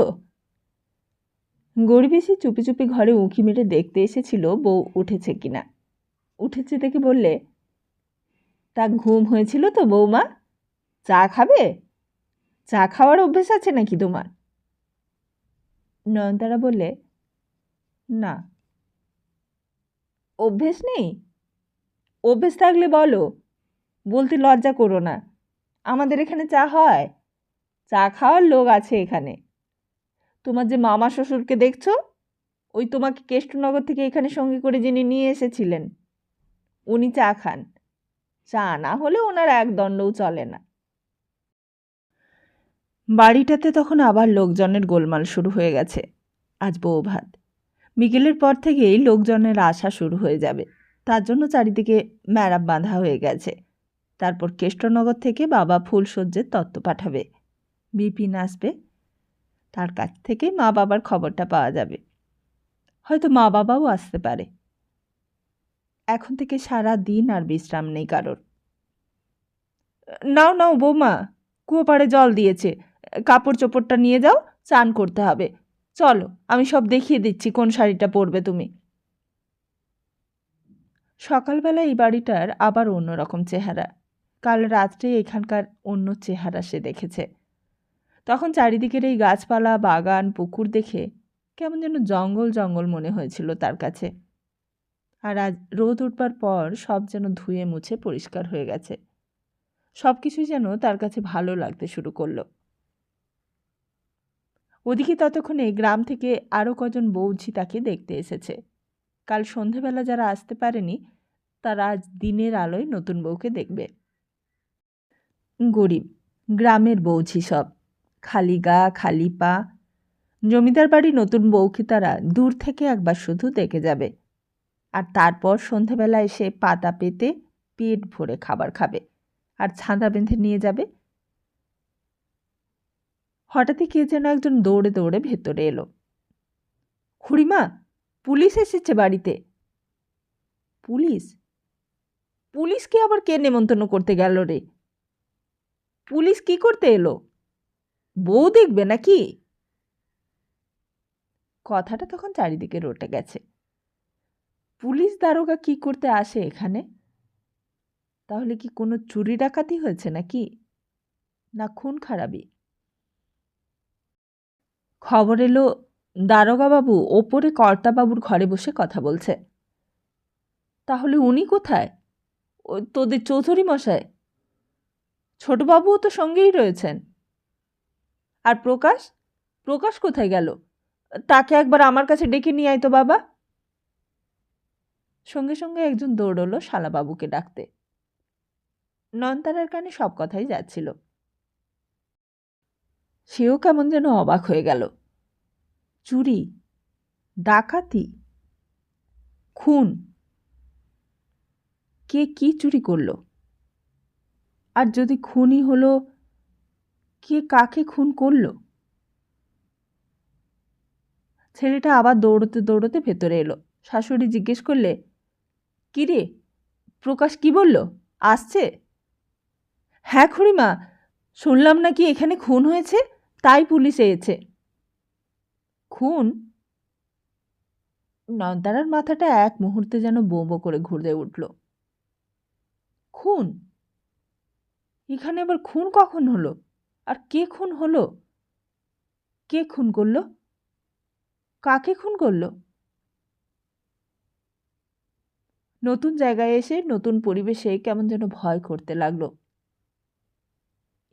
গরিবেশি চুপি চুপি ঘরে উঁকি মেরে দেখতে এসেছিল বউ উঠেছে কিনা। উঠেছে দেখে বললে, তা ঘুম হয়েছিল তো বৌমা? চা খাবে? চা খাওয়ার অভ্যেস আছে নাকি তোমার? নয়নতারা বললে, না। অভ্যেস নেই? অভ্যেস থাকলে বলো, বলতে লজ্জা করো না। আমাদের এখানে চা হয়, চা খাওয়ার লোক আছে এখানে। তোমার যে মামা শ্বশুরকে দেখছো, ওই তোমাকে কেষ্টনগর থেকে এখানে সঙ্গে করে যিনি নিয়ে এসেছিলেন, উনি চা খান। চা না হলে ওনার এক দণ্ডও চলে না। বাড়িটাতে তখন আবার লোকজনের গোলমাল শুরু হয়ে গেছে। আজ বউ ভাত, বিকেলের পর থেকেই লোকজনের আসা শুরু হয়ে যাবে। তার জন্য চারিদিকে ম্যারাপ বাঁধা হয়ে গেছে। তারপর কেষ্টনগর থেকে বাবা ফুলসজ্জের তত্ত্ব পাঠাবে। বিপিন আসবে, তার কাছ থেকে মা বাবার খবরটা পাওয়া যাবে। হয়তো মা বাবাও আসতে পারে। এখন থেকে সারা দিন আর বিশ্রাম নেই কারোর। নাও নাও বৌমা, কুয়োপাড়ে জল দিয়েছে, কাপড় চোপড়টা নিয়ে যাও, চান করতে হবে। চলো, আমি সব দেখিয়ে দিচ্ছি কোন শাড়িটা পরবে তুমি। সকালবেলা এই বাড়িটার আবার অন্যরকম চেহারা। কাল রাত্রে এখানকার অন্য চেহারা সে দেখেছে। তখন চারিদিকের এই গাছপালা, বাগান, পুকুর দেখে কেমন যেন জঙ্গল জঙ্গল মনে হয়েছিল তার কাছে। আর আজ রোদ উঠবার পর সব যেন ধুয়ে মুছে পরিষ্কার হয়ে গেছে। সব কিছুই যেন তার কাছে ভালো লাগতে শুরু করলো। ওদিকে ততক্ষণে গ্রাম থেকে আরও কজন বৌঝি তাকে দেখতে এসেছে। কাল সন্ধেবেলা যারা আসতে পারেনি তারা আজ দিনের আলোয় নতুন বউকে দেখবে। গরিব গ্রামের বৌঝি সব, খালি গা খালি পা। জমিদার বাড়ি নতুন বউকে তারা দূর থেকে একবার শুধু দেখে যাবে, আর তারপর সন্ধেবেলা এসে পাতা পেতে পেট ভরে খাবার খাবে আর ছাঁদা বেঁধে নিয়ে যাবে। হঠাৎই কে যেন একজন দৌড়ে দৌড়ে ভেতরে এলো। খুড়িমা, পুলিশ এসেছে বাড়িতে। পুলিশ? পুলিশকে আবার কে নেমন্তন্ন করতে গেল রে? পুলিশ কি করতে এলো? বউ দেখবে নাকি? কথাটা তখন চারিদিকে রটে গেছে। পুলিশ দারোগা কি করতে আসে এখানে? তাহলে কি কোনো চুরি ডাকাতি হয়েছে নাকি, না খুন খারাপি? খবর এলো দারোগাবাবু ওপরে কর্তাবাবুর ঘরে বসে কথা বলছে। তাহলে উনি কোথায়? ওই তোদের চৌধুরী মশাই। ছোটবাবুও তো সঙ্গেই রয়েছেন। আর প্রকাশ? প্রকাশ কোথায় গেল? তাকে একবার আমার কাছে ডেকে নিয়ে আয় তো বাবা। সঙ্গে সঙ্গে একজন দৌড়লো শালাবাবুকে ডাকতে। নয়নতারার কানে সব কথাই যাচ্ছিল। সেও কেমন যেন অবাক হয়ে গেল। চুরি, ডাকাতি, খুন, কে কি চুরি করল? আর যদি খুনই হলো, কে কাকে খুন করল? ছেলেটা আবার দৌড়তে দৌড়তে ভেতরে এলো। শাশুড়ি জিজ্ঞেস করলে, কি রে, প্রকাশ কি বলল? আসছে? হ্যাঁ খুড়িমা, শুনলাম নাকি এখানে খুন হয়েছে, তাই পুলিশ এসেছে। খুন? নয়নতারার মাথাটা এক মুহূর্তে যেন বো বো করে ঘুরে উঠল। খুন? এখানে আবার খুন কখন হলো? আর কে খুন হলো? কে খুন করলো? কাকে খুন করলো? নতুন জায়গায় এসে নতুন পরিবেশে কেমন যেন ভয় করতে লাগলো।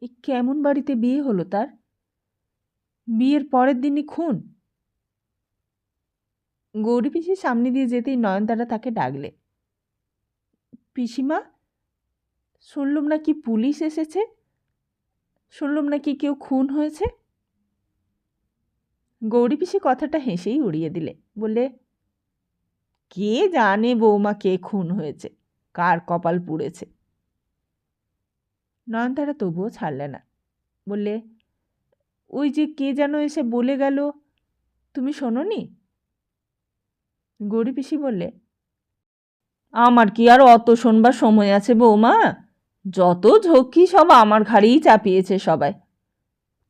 এই কেমন বাড়িতে বিয়ে হলো তার? বিয়ের পরের দিনই খুন? গৌরী পিসির সামনে দিয়ে যেতেই নয়নতারা তাকে ডাকলে। পিসিমা, শুনলাম নাকি পুলিশ এসেছে, শুনলাম নাকি কেউ খুন হয়েছে। গৌরী পিসি কথাটা হেসেই উড়িয়ে দিলে, বললে, কে জানে বৌমা কে খুন হয়েছে, কার কপাল পুড়েছে। নয়নতারা তবুও ছাড়লে না, বললে, ওই যে কে যেন এসে বলে গেল, তুমি শোনোনি? গৌরী পিসি বললে, আমার কি আর অত শোনবার সময় আছে বৌমা? যত ঝক্কি সব আমার ঘাড়েই চাপিয়েছে সবাই।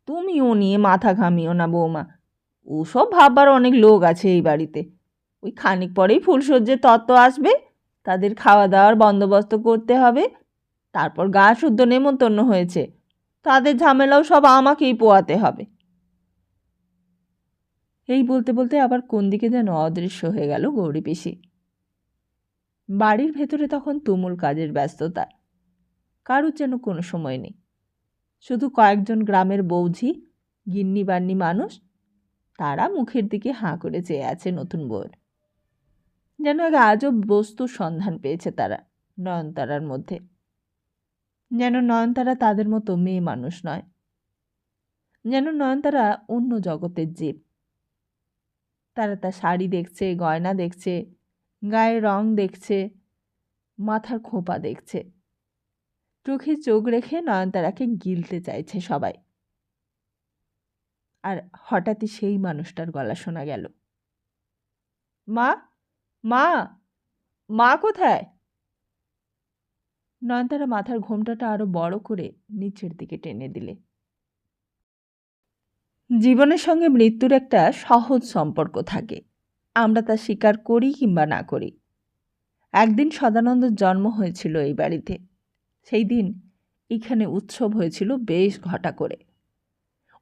তুমি ও নিয়ে মাথা ঘামিও না বৌমা। ওসব ভাববার অনেক লোক আছে এই বাড়িতে। ওই খানিক পরেই ফুলসজ্জের তত্ত্ব আসবে, তাদের খাওয়া দাওয়ার বন্দোবস্ত করতে হবে। তারপর গা শুদ্ধ নেমন্তন্ন হয়েছে, তাদের ঝামেলাও সব আমাকেই পোয়াতে হবে। এই বলতে বলতে আবার কোন দিকে যেন অদৃশ্য হয়ে গেল গৌরী পিসি। বাড়ির ভেতরে তখন তুমুল কাজের ব্যস্ততা। কারুর যেন কোনো সময় নেই। শুধু কয়েকজন গ্রামের বৌঝি, গিন্নি বান্নি মানুষ, তারা মুখের দিকে হাঁ করে চেয়ে আছে নতুন বউয়ের। যেন এক আজব বস্তুর সন্ধান পেয়েছে তারা নয়নতারার মধ্যে। যেন নয়নতারা তাদের মতো মেয়ে মানুষ নয়, যেন নয়নতারা অন্য জগতের জীব। তারা তার শাড়ি দেখছে, গয়না দেখছে, গায়ের রং দেখছে, মাথার খোঁপা দেখছে। চোখে চোখ রেখে নয়নতারাকে গিলতে চাইছে সবাই। আর হঠাৎই সেই মানুষটার গলা শোনা গেল, মা, মা, মা কোথায়? নয়নতারা মাথার ঘোমটাটা আরো বড় করে নিচের দিকে টেনে দিলে। জীবনের সঙ্গে মৃত্যুর একটা সহজ সম্পর্ক থাকে, আমরা তা স্বীকার করি কিংবা না করি। একদিন সদানন্দের জন্ম হয়েছিল এই বাড়িতে। সেই দিন এখানে উৎসব হয়েছিল বেশ ঘটা করে।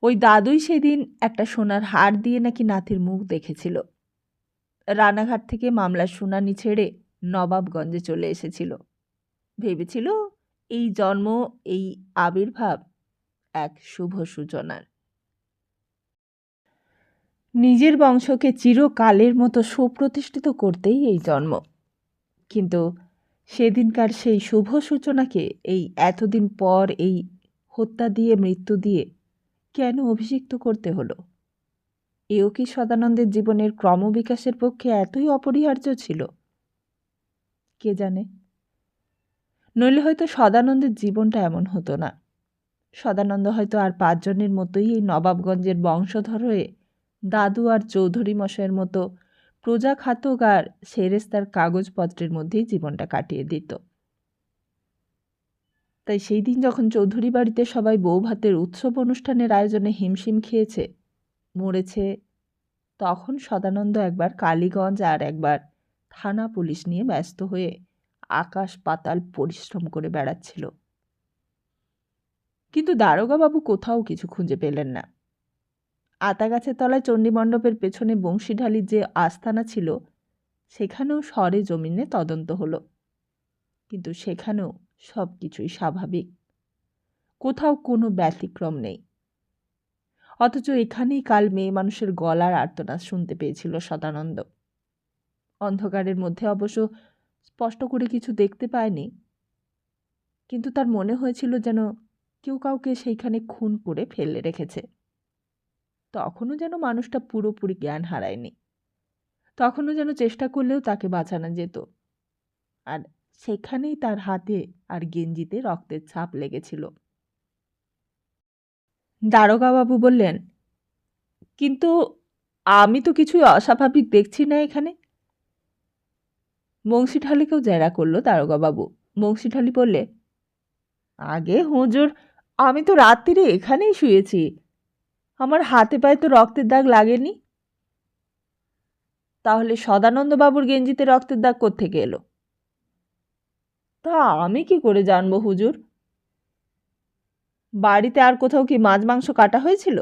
ওই দাদুই সেদিন একটা সোনার হার দিয়ে নাকি নাতির মুখ দেখেছিল। রানাঘাট থেকে মামলার শুনানি ছেড়ে নবাবগঞ্জে চলে এসেছিল। ভেবেছিল এই জন্ম, এই আবির্ভাব এক শুভ সূচনার। নিজের বংশকে চিরকালের মতো সুপ্রতিষ্ঠিত করতেই এই জন্ম। কিন্তু সেদিনকার সেই শুভ সূচনাকে এই এতদিন পর এই হত্যা দিয়ে, মৃত্যু দিয়ে কেন অভিষিক্ত করতে হলো? এও কি সদানন্দের জীবনের ক্রমবিকাশের পক্ষে এতই অপরিহার্য ছিল? কে জানে, নইলে হয়তো সদানন্দের জীবনটা এমন হতো না। সদানন্দ হয়তো আর 5 জনের মতোই এই নবাবগঞ্জের বংশধর হয়ে দাদু আর চৌধুরী মশাইয়ের মতো প্রজাখাতক আর সেরেস্তার কাগজপত্রের মধ্যেই জীবনটা কাটিয়ে দিত। তাই সেই দিন যখন চৌধুরী বাড়িতে সবাই বৌভাতের উৎসব অনুষ্ঠানের আয়োজনে হিমশিম খেয়েছে, মরেছে, তখন সদানন্দ একবার কালীগঞ্জ আর একবার থানা পুলিশ নিয়ে ব্যস্ত হয়ে আকাশ পাতাল পরিশ্রম করে বেড়াচ্ছিল। কিন্তু দারোগাবাবু কোথাও কিছু খুঁজে পেলেন না। আতাগাছের তলায় চণ্ডীমণ্ডপের পেছনে বংশীঢালির যে আস্তানা ছিল, সেখানেও সরে জমিনে তদন্ত হলো, কিন্তু সেখানেও সব কিছুই স্বাভাবিক, কোথাও কোনো ব্যতিক্রম নেই। অথচ এখানেই কাল মেয়ে মানুষের গলার আর্তনাদ শুনতে পেয়েছিল সদানন্দ। অন্ধকারের মধ্যে অবশ্য স্পষ্ট করে কিছু দেখতে পায়নি, কিন্তু তার মনে হয়েছিল যেন কেউ কাউকে সেইখানে খুন করে ফেলে রেখেছে। তখনও যেন মানুষটা পুরোপুরি জ্ঞান হারায়নি, তখনও যেন চেষ্টা করলেও তাকে বাঁচানো যেত। আর সেখানেই তার হাতে আর গেঞ্জিতে রক্তের ছাপ লেগেছিল। দারোগাবাবু বললেন, কিন্তু আমি তো কিছুই অস্বাভাবিক দেখছি না এখানে। বংশীঢালিকেও জেরা করল দারোগাবাবু। বংশীঢালি বললে, আগে হুজুর, আমি তো রাত্রিরে এখানেই শুয়েছি, আমার হাতে পায়ে তো রক্তের দাগ লাগেনি। তাহলে সদানন্দবাবুর গেঞ্জিতে রক্তের দাগ কোত্থেকে এলো? তা আমি কি করে জানবো হুজুর? বাড়িতে আর কোথাও কি মাছ মাংস কাটা হয়েছিল?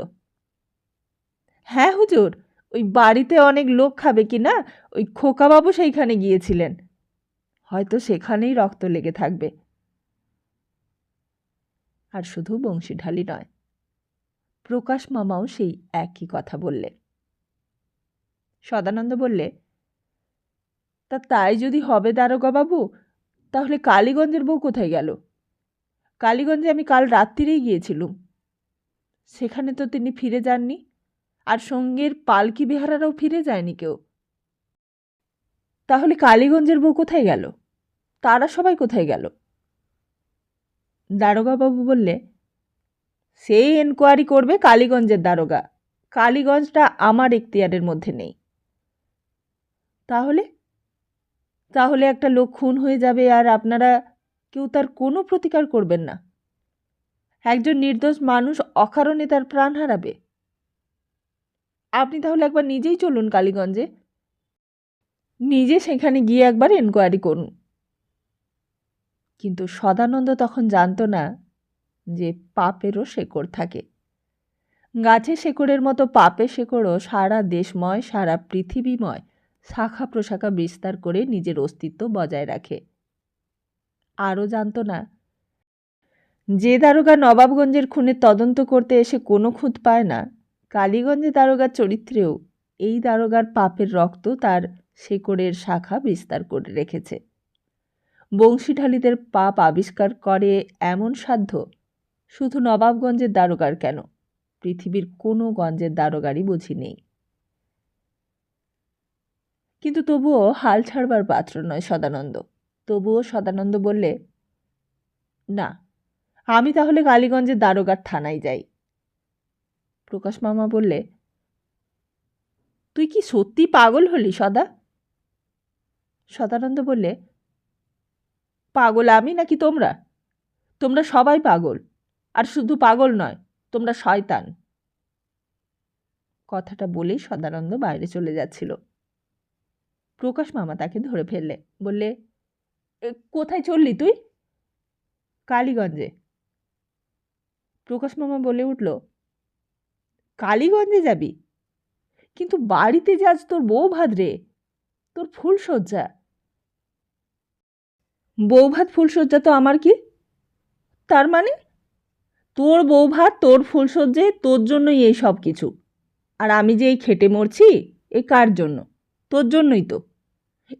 হ্যাঁ হুজুর, ওই বাড়িতে অনেক লোক খাবে কি না, ওই খোকাবাবু সেইখানে গিয়েছিলেন, হয়তো সেখানেই রক্ত লেগে থাকবে। আর শুধু বংশীঢালি নয়, প্রকাশ মামাও সেই একই কথা বললে। সদানন্দ বললে, তাই যদি হবে দারোগাবাবু, তাহলে কালীগঞ্জের বউ কোথায় গেল? কালীগঞ্জে আমি কাল রাত্রিরেই গিয়েছিলুম, সেখানে তো তিনি ফিরে যাননি, আর সঙ্গের পালকি বেহারারাও ফিরে যায়নি কেউ। তাহলে কালীগঞ্জের বউ কোথায় গেল? তারা সবাই কোথায় গেল? দারোগাবাবু বললে, সেই এনকোয়ারি করবে কালীগঞ্জের দারোগা, কালীগঞ্জটা আমার এখতিয়ারের মধ্যে নেই। তাহলে তাহলে একটা লোক খুন হয়ে যাবে আর আপনারা কেউ তার কোনো প্রতিকার করবেন না? একজন নির্দোষ মানুষ অকারণে তার প্রাণ হারাবে। আপনি তাহলে একবার নিজেই চলুন কালীগঞ্জে, নিজে সেখানে গিয়ে একবার এনকোয়ারি করুন। কিন্তু সদানন্দ তখন জানত না যে পাপেরও শেকড় থাকে। গাছের শেকড়ের মতো পাপের শেকড়ও সারা দেশময়, সারা পৃথিবীময় শাখা প্রশাখা বিস্তার করে নিজের অস্তিত্ব বজায় রাখে। আরও জানত না, যে দারোগা নবাবগঞ্জের খুনের তদন্ত করতে এসে কোনো খুঁত পায় না, কালীগঞ্জে দারোগার চরিত্রেও এই দারোগার পাপের রক্ত তার শেকড়ের শাখা বিস্তার করে রেখেছে। বংশীঢালিদের পাপ আবিষ্কার করে এমন সাধ্য শুধু নবাবগঞ্জের দারোগার কেন, পৃথিবীর কোনো গঞ্জের দারোগারই বুঝি নেই। কিন্তু তবুও হাল ছাড়বার পাত্র নয় সদানন্দ। তবুও সদানন্দ বললে, না, আমি তাহলে কালীগঞ্জের দারোগার থানায় যাই। প্রকাশ মামা বললে, তুই কি সত্যি পাগল হলি সদা? সদানন্দ বললে, পাগল আমি নাকি তোমরা? তোমরা সবাই পাগল, আর শুধু পাগল নয়, তোমরা শয়তান। কথাটা বলেই সদানন্দ বাইরে চলে যাচ্ছিল। প্রকাশ মামা তাকে ধরে ফেললে, বললে, কোথায় চললি তুই? কালীগঞ্জে। প্রকাশ মামা বলে উঠল, কালীগঞ্জে যাবি? কিন্তু বাড়িতে যে আজ তোর বউ ভাত রে, তোর ফুলশয্যা। বৌভাত ফুলশয্যা তো আমার কি? তার মানে তোর বৌভাত, তোর ফুলশয্যে, তোর জন্যই এই সব কিছু। আর আমি যে এই খেটে মরছি, এ কার জন্য? তোর জন্যই তো।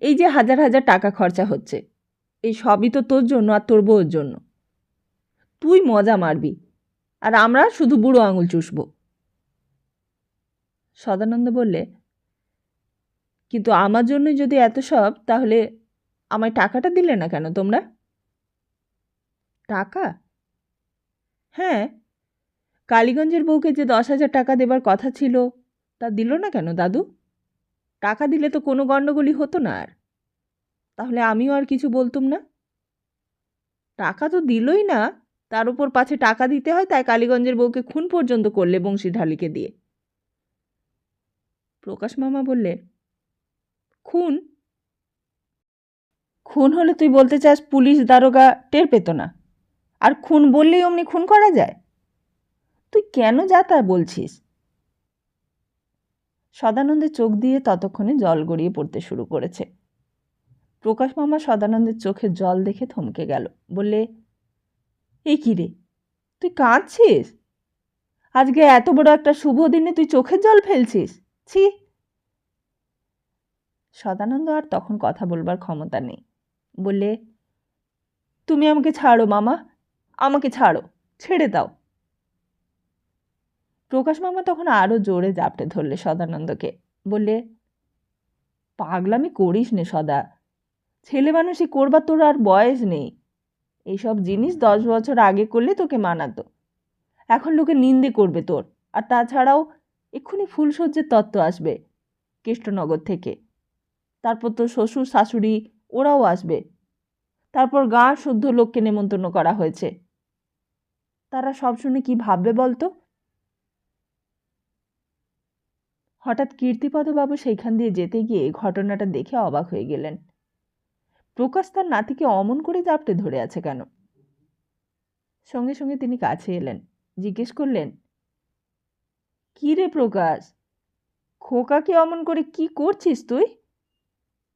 এই যে হাজার হাজার টাকা খরচা হচ্ছে, এই সবই তো তোর জন্য আর তোর বউয়ের জন্য। তুই মজা মারবি, আর আমরা শুধু বুড়ো আঙুল চুষব। সদানন্দ বললে, কিন্তু আমার জন্যই যদি এত সব, তাহলে আমায় টাকাটা দিলে না কেন তোমরা? টাকা? হ্যাঁ, কালীগঞ্জের বউকে যে 10,000 টাকা দেবার কথা ছিল তা দিল না কেন দাদু? টাকা দিলে তো কোনো গণ্ডগোলই হতো না আর। তাহলে আমিও আর কিছু বলতুম না। টাকা তো দিলই না, তার উপর পাছে টাকা দিতে হয়, তাই কালীগঞ্জের বউকে খুন পর্যন্ত করলে বংশীঢালিকে দিয়ে। প্রকাশ মামা বললে, খুন? খুন হলে তুই বলতে চাস পুলিশ দারোগা টের পেত না, আর খুন বললেই অমনি খুন করা যায়? তুই কেন যা তা বলছিস? সদানন্দের চোখ দিয়ে ততক্ষণে জল গড়িয়ে পড়তে শুরু করেছে। প্রকাশ মামা সদানন্দের চোখের জল দেখে থমকে গেল। বললে, এ কি রে, তুই কাঁদছিস? আজকে এত বড় একটা শুভ দিনে তুই চোখের জল ফেলছিস? ছি! সদানন্দ আর তখন কথা বলবার ক্ষমতা নেই। বললে, তুমি আমাকে ছাড়ো মামা, আমাকে ছাড়ো, ছেড়ে দাও। প্রকাশ মামা তখন আরো জোরে জাপটে ধরলে সদানন্দকে। বললে, পাগলামি করিস নে সদা, ছেলে মানুষই করবার তোর আর বয়স নেই। এইসব জিনিস 10 বছর আগে করলে তোকে মানাতো, এখন লোকে নিন্দে করবে তোর। আর তাছাড়াও এক্ষুনি ফুলসজ্জের তত্ত্ব আসবে কৃষ্ণনগর থেকে, তারপর তোর শ্বশুর শাশুড়ি ওরাও আসবে, তারপর গাঁ শুদ্ধ লোককে নেমন্তন্ন করা হয়েছে। তারা সব শুনে কি ভাববে বলতো? হঠাৎ কীর্তিপদবাবু সেইখান দিয়ে যেতে গিয়ে ঘটনাটা দেখে অবাক হয়ে গেলেন। প্রকাশ তার নাতিকে অমন করে জাপটে ধরে আছে কেন? সঙ্গে সঙ্গে তিনি কাছে এলেন, জিজ্ঞেস করলেন, কি রে প্রকাশ, খোকাকে অমন করে কি করছিস তুই?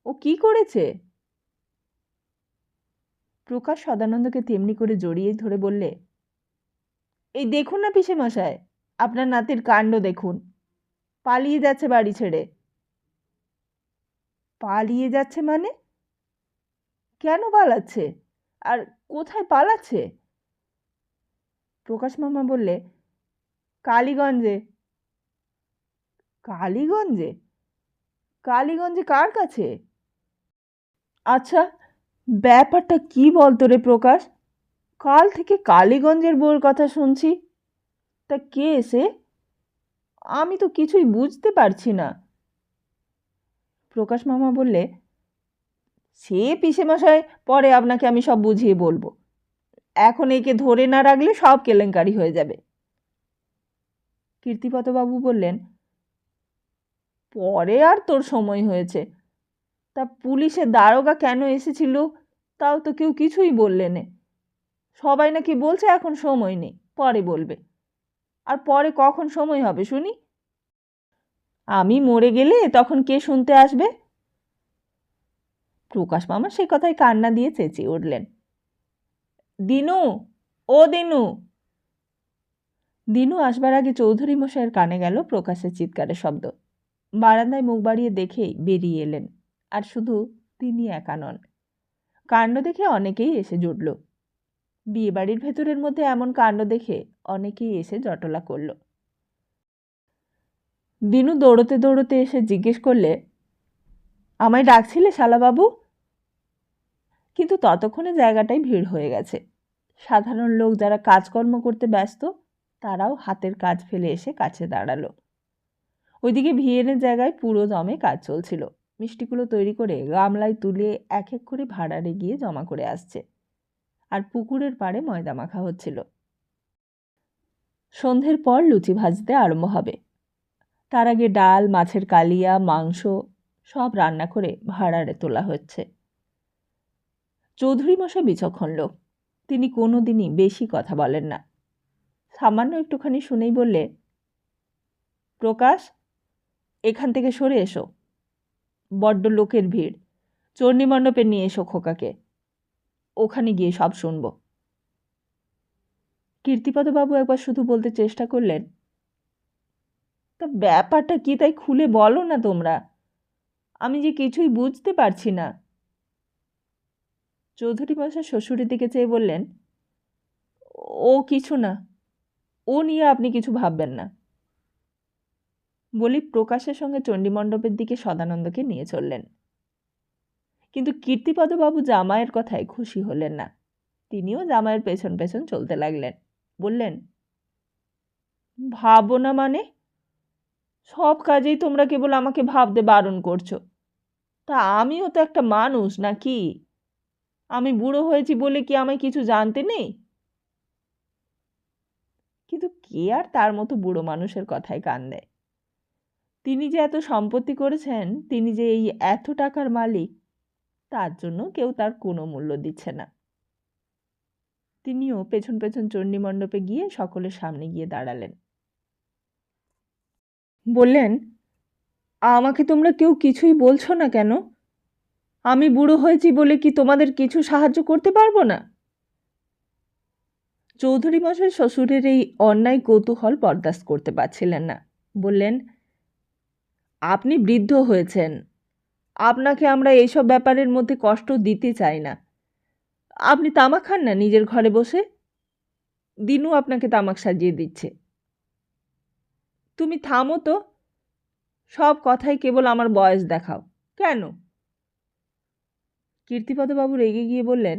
ও কি করেছে? প্রকাশ সদানন্দকে তেমনি করে জড়িয়ে ধরে বললে, এই দেখুন না পিসে মশাই, আপনার নাতির কাণ্ড দেখুন, পালিয়ে যাচ্ছে বাড়ি ছেড়ে। পালিয়ে যাচ্ছে মানে? কেন পালাচ্ছে? আর কোথায় পালাচ্ছে? প্রকাশ মামা বললে, কালীগঞ্জে। কালীগঞ্জে? কালীগঞ্জে কার কাছে? আচ্ছা, ব্যাপারটা কি বলতো রে প্রকাশ? কাল থেকে কালীগঞ্জের বউয়ের কথা শুনছি। তা কে এসে? আমি তো কিছুই বুঝতে পারছি না। প্রকাশ মামা বললে, সে পিসেমশাই, পরে আপনাকে আমি সব বুঝিয়ে বলবো। এখন একে ধরে না রাখলে সব কেলেঙ্কারি হয়ে যাবে। কীর্তিপতবাবু বললেন, পরে আর তোর সময় হয়েছে। তা পুলিশের দারোগা কেন এসেছিল তাও তো কেউ কিছুই বললে নে। সবাই নাকি বলছে এখন সময় নেই, পরে বলবে। আর পরে কখন সময় হবে শুনি? আমি মরে গেলে তখন কে শুনতে আসবে? প্রকাশ মামা সে কথায় কান্না দিয়ে চেঁচিয়ে উঠলেন, দিনু, ও দিনু! দিনু আসবার আগে চৌধুরী মশাইয়ের কানে গেল প্রকাশের চিৎকারের শব্দ। বারান্দায় মুখ বাড়িয়ে দেখেই বেরিয়ে এলেন। আর শুধু তিনি একা নন, কাণ্ড দেখে অনেকেই এসে জুটল। বিয়েবাড়ির ভেতরের মধ্যে এমন কাণ্ড দেখে অনেকেই এসে জটলা করল। দিনু দৌড়তে দৌড়তে এসে জিজ্ঞেস করলে, আমায় ডাকছিলে শালাবাবু? কিন্তু ততক্ষণে জায়গাটায় ভিড় হয়ে গেছে। সাধারণ লোক যারা কাজকর্ম করতে ব্যস্ত তারাও হাতের কাজ ফেলে এসে কাছে দাঁড়ালো। ওইদিকে ভিড়ের জায়গায় পুরো দমে কাজ চলছিল। মিষ্টিগুলো তৈরি করে গামলায় তুলে এক এক করে ভাড়ারে গিয়ে জমা করে আসছে, আর পুকুরের পাড়ে ময়দা মাখা হচ্ছিল। সন্ধ্যের পর লুচি ভাজতে আরম্ভ হবে। তার আগে ডাল, মাছের কালিয়া, মাংস সব রান্না করে ভাড়ারে তোলা হচ্ছে। চৌধুরী মশাই বিচক্ষণ লোক, তিনি কোনো দিনই বেশি কথা বলেন না। সামান্য একটুখানি শুনেই বললে, প্রকাশ, এখান থেকে সরে এসো, বড্ড লোকের ভিড়, চণ্ডী মণ্ডপে নিয়ে এসো খোকাকে, ওখানে গিয়ে সব শুনব। কীর্তিপদবাবু একবার শুধু বলতে চেষ্টা করলেন, তা ব্যাপারটা কি তাই খুলে বলো না তোমরা, আমি যে কিছুই বুঝতে পারছি না। চৌধুরী মশাই শ্বশুরের দিকে চেয়ে বললেন, ও কিছু না, ও নিয়ে আপনি কিছু ভাববেন না। বলি প্রকাশের সঙ্গে চণ্ডীমণ্ডপের দিকে সদানন্দকে নিয়ে চললেন। কিন্তু কীর্তিপদবাবু জামাইয়ের কথায় খুশি হলেন না। তিনিও জামাইয়ের পেছন পেছন চলতে লাগলেন। বললেন, ভাবো না মানে? সব কাজেই তোমরা কেবল আমাকে ভাবতে বারণ করছো। তা আমিও তো একটা মানুষ নাকি? আমি বুড়ো হয়েছি বলে কি আমায় কিছু জানতে নেই? কিন্তু কে আর তার মতো বুড়ো মানুষের কথায় কান দেয়? তিনি যে এত সম্পত্তি করেছেন, তিনি যে এই এত টাকার মালিক, তার জন্য কেউ তার কোনো মূল্য দিচ্ছে না। তিনিও পেছন পেছন চণ্ডীমণ্ডপে গিয়ে সকলের সামনে গিয়ে দাঁড়ালেন। বললেন, আমাকে তোমরা কেউ কিছুই বলছো না কেন? আমি বুড়ো হয়েছি বলে কি তোমাদের কিছু সাহায্য করতে পারবো না? চৌধুরী মশাই শ্বশুরের এই অন্যায় কৌতূহল বরদাস্ত করতে পারছিলেন না। বললেন, আপনি বৃদ্ধ হয়েছেন, আপনাকে আমরা এইসব ব্যাপারের মধ্যে কষ্ট দিতে চাই না। আপনি তামাক খান না নিজের ঘরে বসে? দিনু আপনাকে তামাক সাজিয়ে দিচ্ছে। তুমি থামো তো, সব কথাই কেবল আমার বয়স দেখাও কেন? কীর্তিপদবাবু রেগে গিয়ে বললেন,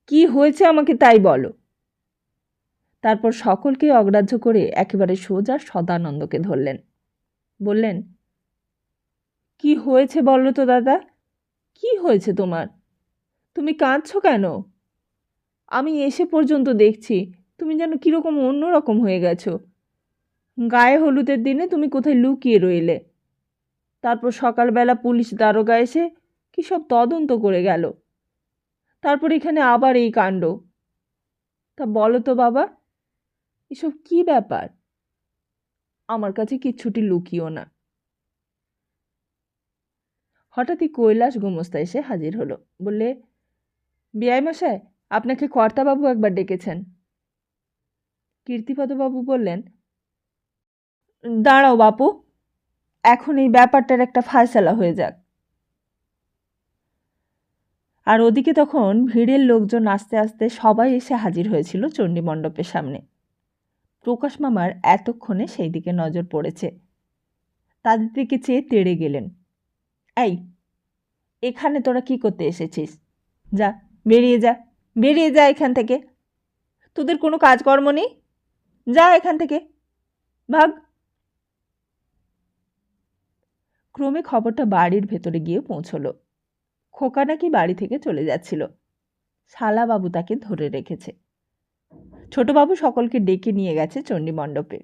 কি হয়েছে আমাকে তাই বলো। তারপর সকলকে অগ্রাহ্য করে একেবারে সোজা সদানন্দকে ধরলেন। বললেন, কি হয়েছে বলো তো দাদা, কি হয়েছে তোমার? তুমি কাঁদছো কেন? আমি এসে পর্যন্ত দেখছি তুমি যেন কীরকম অন্যরকম হয়ে গেছো। গায়ে হলুদের দিনে তুমি কোথায় লুকিয়ে রইলে, তারপর সকালবেলা পুলিশ দারোগা এসে কী সব তদন্ত করে গেল, তারপর এখানে আবার এই কাণ্ড। তা বলো তো বাবা, এসব কি ব্যাপার? আমার কাছে কিচ্ছুটি লুকিও না। হঠাৎই কৈলাস গোমস্তা এসে হাজির হলো। বললে, বেয়াই মশাই, আপনাকে কর্তাবাবু একবার ডেকেছেন। কীর্তিপদবাবু বললেন, দাঁড়াও বাপু, এখন এই ব্যাপারটার একটা ফায়সালা হয়ে যাক। আর ওদিকে তখন ভিড়ের লোকজন আস্তে আস্তে সবাই এসে হাজির হয়েছিল চণ্ডীমণ্ডপের সামনে। প্রকাশ মামার এতক্ষণে সেই দিকে নজর পড়েছে। তাদের দিকে চেয়ে তেড়ে গেলেন। এই, এখানে তোরা কি করতে এসেছিস? যা, বেরিয়ে যা, বেরিয়ে যা এখান থেকে। তোদের কোনো কাজকর্ম নেই? যা এখান থেকে, ভাগ। ক্রমে খবরটা বাড়ির ভেতরে গিয়ে পৌঁছলো। খোকা নাকি বাড়ি থেকে চলে যাচ্ছিল। শালাবাবু তাকে ধরে রেখেছে। ছোটবাবু সকলকে ডেকে নিয়ে গেছে চণ্ডীমণ্ডপে।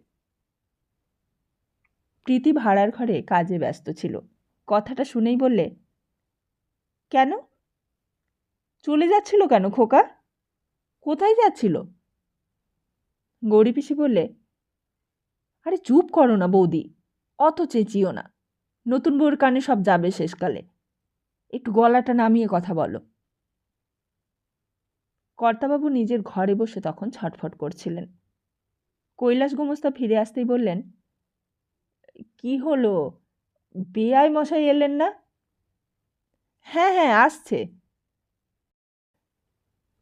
প্রীতি ভাড়ার ঘরে কাজে ব্যস্ত ছিল। কথাটা শুনেই বললে, কেন চলে যাচ্ছিল কেন খোকা? কোথায় যাচ্ছিল? গৌরী পিসি বললে, আরে চুপ করো না বৌদি, অত চেঁচিও না। নতুন বউর কানে সব যাবে শেষকালে। একটু গলাটা নামিয়ে কথা বলো। কর্তাবাবু নিজের ঘরে বসে তখন ছটফট করছিলেন। কৈলাস গোমস্তা ফিরে আসতেই বললেন, কি হলো, বেয়াই মশাই এলেন না? হ্যাঁ হ্যাঁ, আসছে।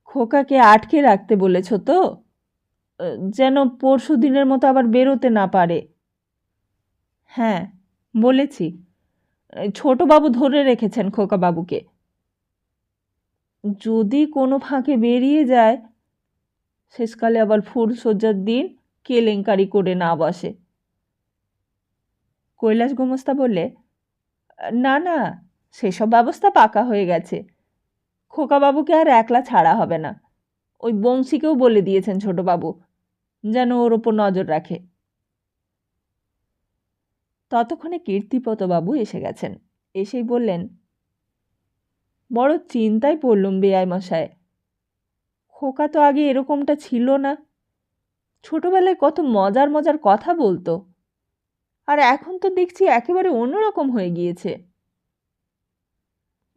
খোকাকে আটকে রাখতে বলেছ তো, যেন পরশু দিনের মতো আবার বেরোতে না পারে। হ্যাঁ বলেছি, ছোটবাবু ধরে রেখেছেন খোকাবাবুকে। যদি কোনো ফাঁকে বেরিয়ে যায়, শেষকালে আবার ফুলশয্যার দিন কেলেঙ্কারি করে না বসে। কৈলাস গোমস্তা বললে, না না, সেসব ব্যবস্থা পাকা হয়ে গেছে। খোকাবাবুকে আর একলা ছাড়া হবে না। ওই বংশীকেও বলে দিয়েছেন ছোটবাবু যেন ওর ওপর নজর রাখে। ততক্ষণে কীর্তিপতবাবু এসে গেছেন। এসেই বললেন, বড় চিন্তায় পড়লুম বেয়াই মশায়। খোকা তো আগে এরকমটা ছিল না। ছোটবেলায় কত মজার মজার কথা বলতো, আর এখন তো দেখছি একেবারে অন্যরকম হয়ে গিয়েছে।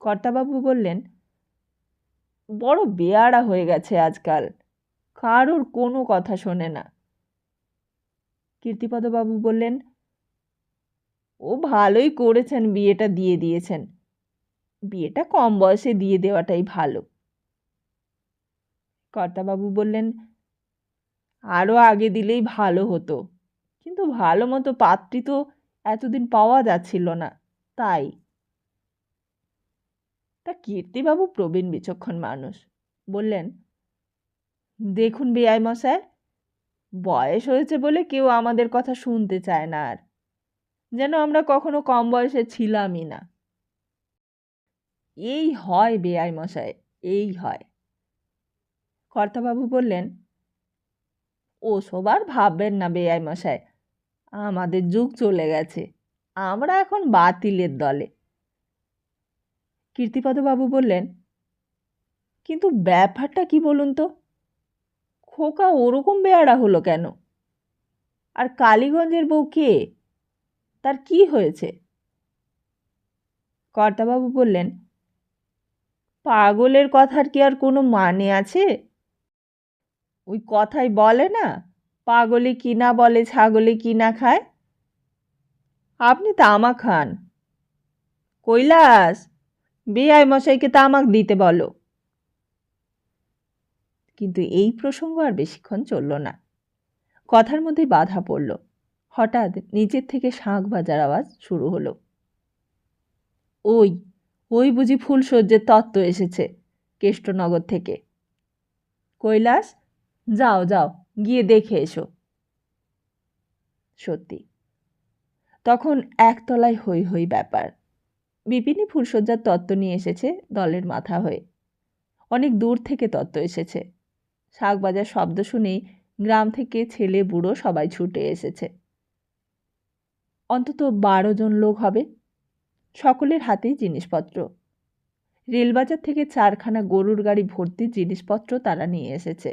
কর্তাবাবু বললেন, বড় বেয়াড়া হয়ে গেছে আজকাল, কারোর কোনো কথা শোনে না। কীর্তিপদবাবু বললেন, ও ভালোই করেছেন বিয়েটা দিয়ে দিয়েছেন। বিয়েটা কম বয়সে দিয়ে দেওয়াটাই ভালো। কর্তাবাবু বললেন, আরও আগে দিলেই ভালো হতো, কিন্তু ভালো মতো পাত্রী তো এতদিন পাওয়া যাচ্ছিল না, তাই। তা কীর্তিবাবু প্রবীণ বিচক্ষণ মানুষ, বললেন, দেখুন বেয়াই মশাই, বয়স হয়েছে বলে কেউ আমাদের কথা শুনতে চায় না আর, যেন আমরা কখনো কম বয়সে ছিলামই না। এই হয় বেআই মশাই, এই হয়। কর্তাবাবু বললেন, ওসব আর ভাববেন না বেআই মশাই, আমাদের যুগ চলে গেছে, আমরা এখন বাতিলের দলে। কীর্তিপদবাবু বললেন, কিন্তু ব্যাপারটা কি বলুন তো, খোকা ওরকম বেয়াড়া হলো কেন? আর কালীগঞ্জের বউ কে? তার কি হয়েছে? কর্তাবাবু বললেন, পাগলের কথার কি আর কোনো মানে আছে? ওই কথাই বলে না, পাগলে কি না বলে, ছাগলে কি না খায়। আপনি তামাক খান। কৈলাস, বেআই মশাইকে তামাক দিতে বলো। কিন্তু এই প্রসঙ্গ আর বেশিক্ষণ চলল না। কথার মধ্যে বাধা পড়ল। হঠাৎ নিচের থেকে শাঁখ বাজার আওয়াজ শুরু হলো। ওই ওই বুঝি ফুলশয্যের তত্ত্ব এসেছে কেষ্টনগর থেকে। কৈলাস, যাও যাও, গিয়ে দেখে এসো। সত্যি তখন একতলায় হই হই ব্যাপার। বিপিনই ফুলশয্যার তত্ত্ব নিয়ে এসেছে দলের মাথা হয়ে। অনেক দূর থেকে তত্ত্ব এসেছে। শাঁখ বাজার শব্দ শুনেই গ্রাম থেকে ছেলে বুড়ো সবাই ছুটে এসেছে। অন্তত 12 জন লোক হবে। সকলের হাতেই জিনিসপত্র। রেলবাজার থেকে 4খানা গরুর গাড়ি ভর্তি জিনিসপত্র তারা নিয়ে এসেছে।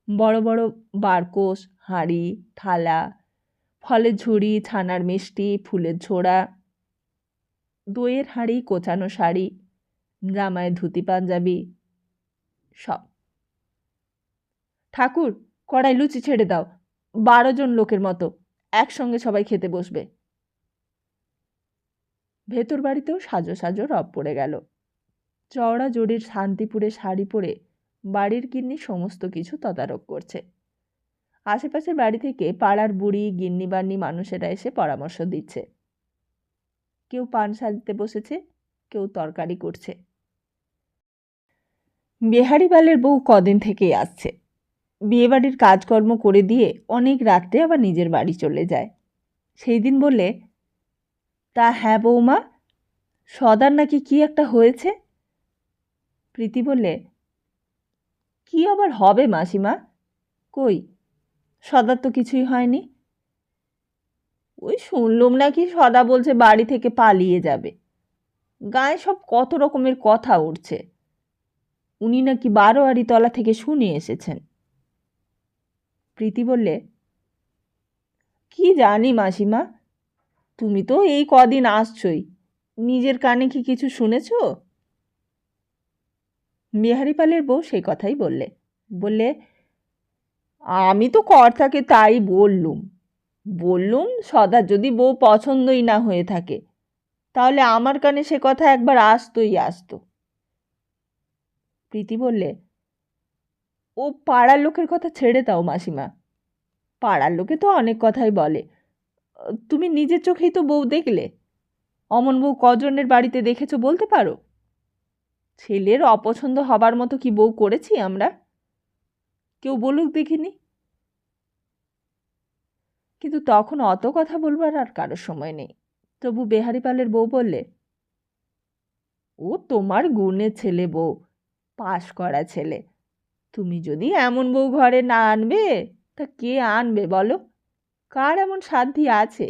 বড় বড় বারকোষ, হাঁড়ি, থালা, ফলের ঝুড়ি, ছানার মিষ্টি, ফুলের ঝোড়া, দইয়ের হাঁড়ি, কোচানো শাড়ি, জামাইয়ের ধুতি পাঞ্জাবি, সব। ঠাকুর, কড়াই লুচি ছেড়ে দাও, 12 জন লোকের মতো একসঙ্গে সবাই খেতে বসবে। ভেতর বাড়িতেও সাজো সাজো রব পড়ে গেল। চওড়া জরির শান্তিপুরে শাড়ি পরে বাড়ির গিন্নি সমস্ত কিছু তদারক করছে। আশেপাশের বাড়ি থেকে পাড়ার বুড়ি, গিন্নিবান্নি মানুষেরা এসে পরামর্শ দিচ্ছে। কেউ পান সাজতে বসেছে, কেউ তরকারি করছে। বেহারিবালের বউ কদিন থেকেই আসছে। বিয়েবাড়ির কাজকর্ম করে দিয়ে অনেক রাত্রে আবার নিজের বাড়ি চলে যায়। সেই দিন বললে, তা হ্যাঁ বৌমা, সদার নাকি কি একটা হয়েছে? প্রীতি বললে, কি আবার হবে মাসিমা? কই, সদার তো কিছুই হয়নি। ওই শুনলুম নাকি সদা বলছে বাড়ি থেকে পালিয়ে যাবে। গায়ে সব কত রকমের কথা উঠছে। উনি নাকি 12 তলা থেকে শুনে এসেছেন। প্রীতি বললে, কি জানি মাসিমা, তুমি তো এই কদিন আসছই, নিজের কানে কি কিছু শুনেছ? বিহারীপালের বউ সেই কথাই বললে। বললে, আমি তো কর্তাকে তাই বললুম সদা যদি বউ পছন্দই না হয়ে থাকে, তাহলে আমার কানে সে কথা একবার আসতো। প্রীতি বললে, ও পাড়ার লোকের কথা ছেড়ে দাও মাসিমা, পাড়ার লোকে তো অনেক কথাই বলে। তুমি নিজের চোখেই তো বউ দেখলে। অমন বউ কজনের বাড়িতে দেখেছো বলতে পারো? ছেলের অপছন্দ হবার মতো কি বউ করেছি আমরা? কেউ বলুক দেখিনি। কিন্তু তখন অত কথা বলবার আর কারোর সময় নেই। তবু বেহারিপালের বউ বললে, ও তোমার গুণের ছেলে বউ, পাশ করা ছেলে। তুমি যদি এমন বউ ঘরে না আনবে, তা কে আনবে বলো? কার এমন সাধ্যি আছে?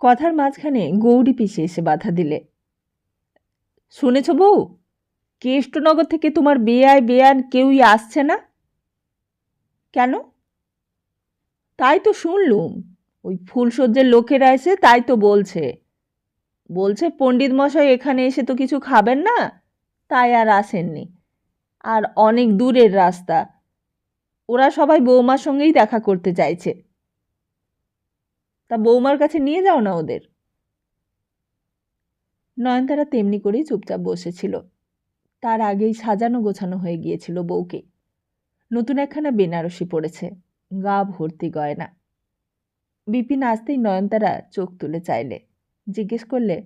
কথার মাঝখানে গৌরী পিসে এসে বাধা দিলে, শুনেছ বউ, কেষ্টনগর থেকে তোমার বেয়ান কেউই আসছে না কেন? তাই তো শুনলুম, ওই ফুলশয্যের লোকেরা এসে তাই তো বলছে পণ্ডিত মশাই এখানে এসে তো কিছু খাবেন না, তাই আর আসেননি। আর অনেক দূরের রাস্তা, ওরা সবাই বৌমার সঙ্গেই দেখা করতে চাইছে। তা বৌমার কাছে নিয়ে যাও না ওদের। নয়নতারা তেমনি করেই চুপচাপ বসেছিল। তার আগেই সাজানো গোছানো হয়ে গিয়েছিল বউকে। নতুন একখানা বেনারসি পড়েছে, গা ভর্তি গয়না। বিপিন আসতেই নয়নতারা চোখ তুলে চাইলে, জিজ্ঞেস করলে,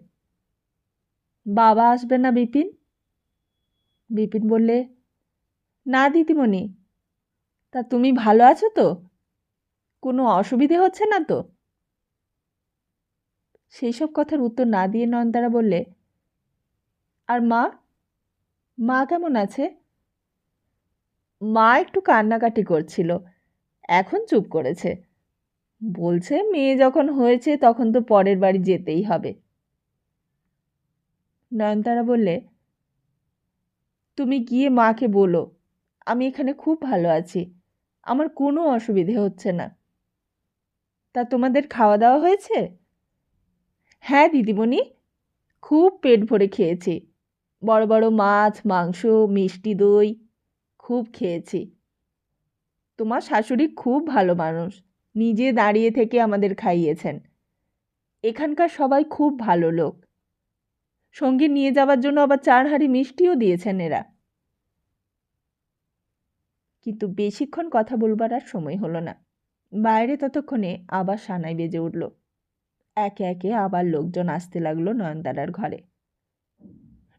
বাবা আসবে না বিপিন? বিপিন বললে, না দিদিমণি, তা তুমি ভালো আছো তো? কোনো অসুবিধে হচ্ছে না তো? সেই সব কথার উত্তর না দিয়ে নয়নতারা বললে, আর মা? মা কেমন আছে? মা একটু কান্নাকাটি করছিল, এখন চুপ করেছে। বলছে মেয়ে যখন হয়েছে তখন তো পরের বাড়ি যেতেই হবে। নয়নতারা বললে, তুমি গিয়ে মাকে বলো আমি এখানে খুব ভালো আছি, আমার কোনো অসুবিধে হচ্ছে না। তা তোমাদের খাওয়া দাওয়া হয়েছে? হ্যাঁ দিদিমণি, খুব পেট ভরে খেয়েছি। বড় বড় মাছ, মাংস, মিষ্টি দই খুব খেয়েছি। তোমার শাশুড়ি খুব ভালো মানুষ, নিজে দাঁড়িয়ে থেকে আমাদের খাইয়েছেন। এখানকার সবাই খুব ভালো লোক। সঙ্গে নিয়ে যাওয়ার জন্য আবার 4 হাঁড়ি মিষ্টিও দিয়েছেন এরা। কিন্তু বেশিক্ষণ কথা বলবার আর সময় হলো না। বাইরে ততক্ষণে আবার সানাই বেজে উঠল। একে একে আবার লোকজন আসতে লাগলো নয়নতারার ঘরে।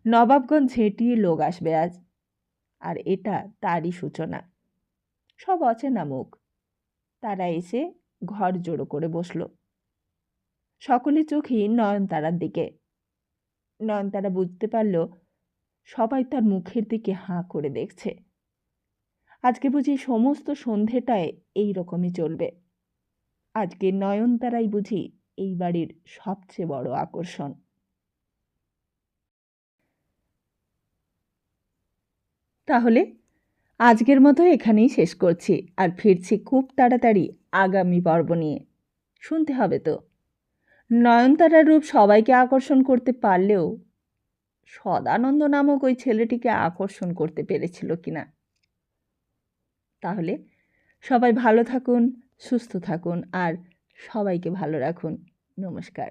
নবাবগঞ্জ ঝেঁটিয়ে লোক আসবে আজ, আর এটা তারই সূচনা। সব অচেনা মুখ, তারা এসে ঘর জড়ো করে বসল। সকলে চোখই নয়নতারার দিকে। নয়নতারা বুঝতে পারল সবাই তার মুখের দিকে হাঁ করে দেখছে। আজকে বুঝি সমস্ত সন্ধেটায় এই রকমই চলবে। আজকে নয়নতারাই বুঝি এই বাড়ির সবচেয়ে বড় আকর্ষণ। তাহলে আজকের মতো এখানেই শেষ করছি, আর ফিরছি খুব তাড়াতাড়ি আগামী পর্ব নিয়ে। শুনতে হবে তো। নয়নতারার রূপ সবাইকে আকর্ষণ করতে পারলেও সদানন্দ নামক ওই ছেলেটিকে আকর্ষণ করতে পেরেছিল কিনা। তাহলে সবাই ভালো থাকুন, সুস্থ থাকুন, আর সবাইকে ভালো রাখুন। নমস্কার।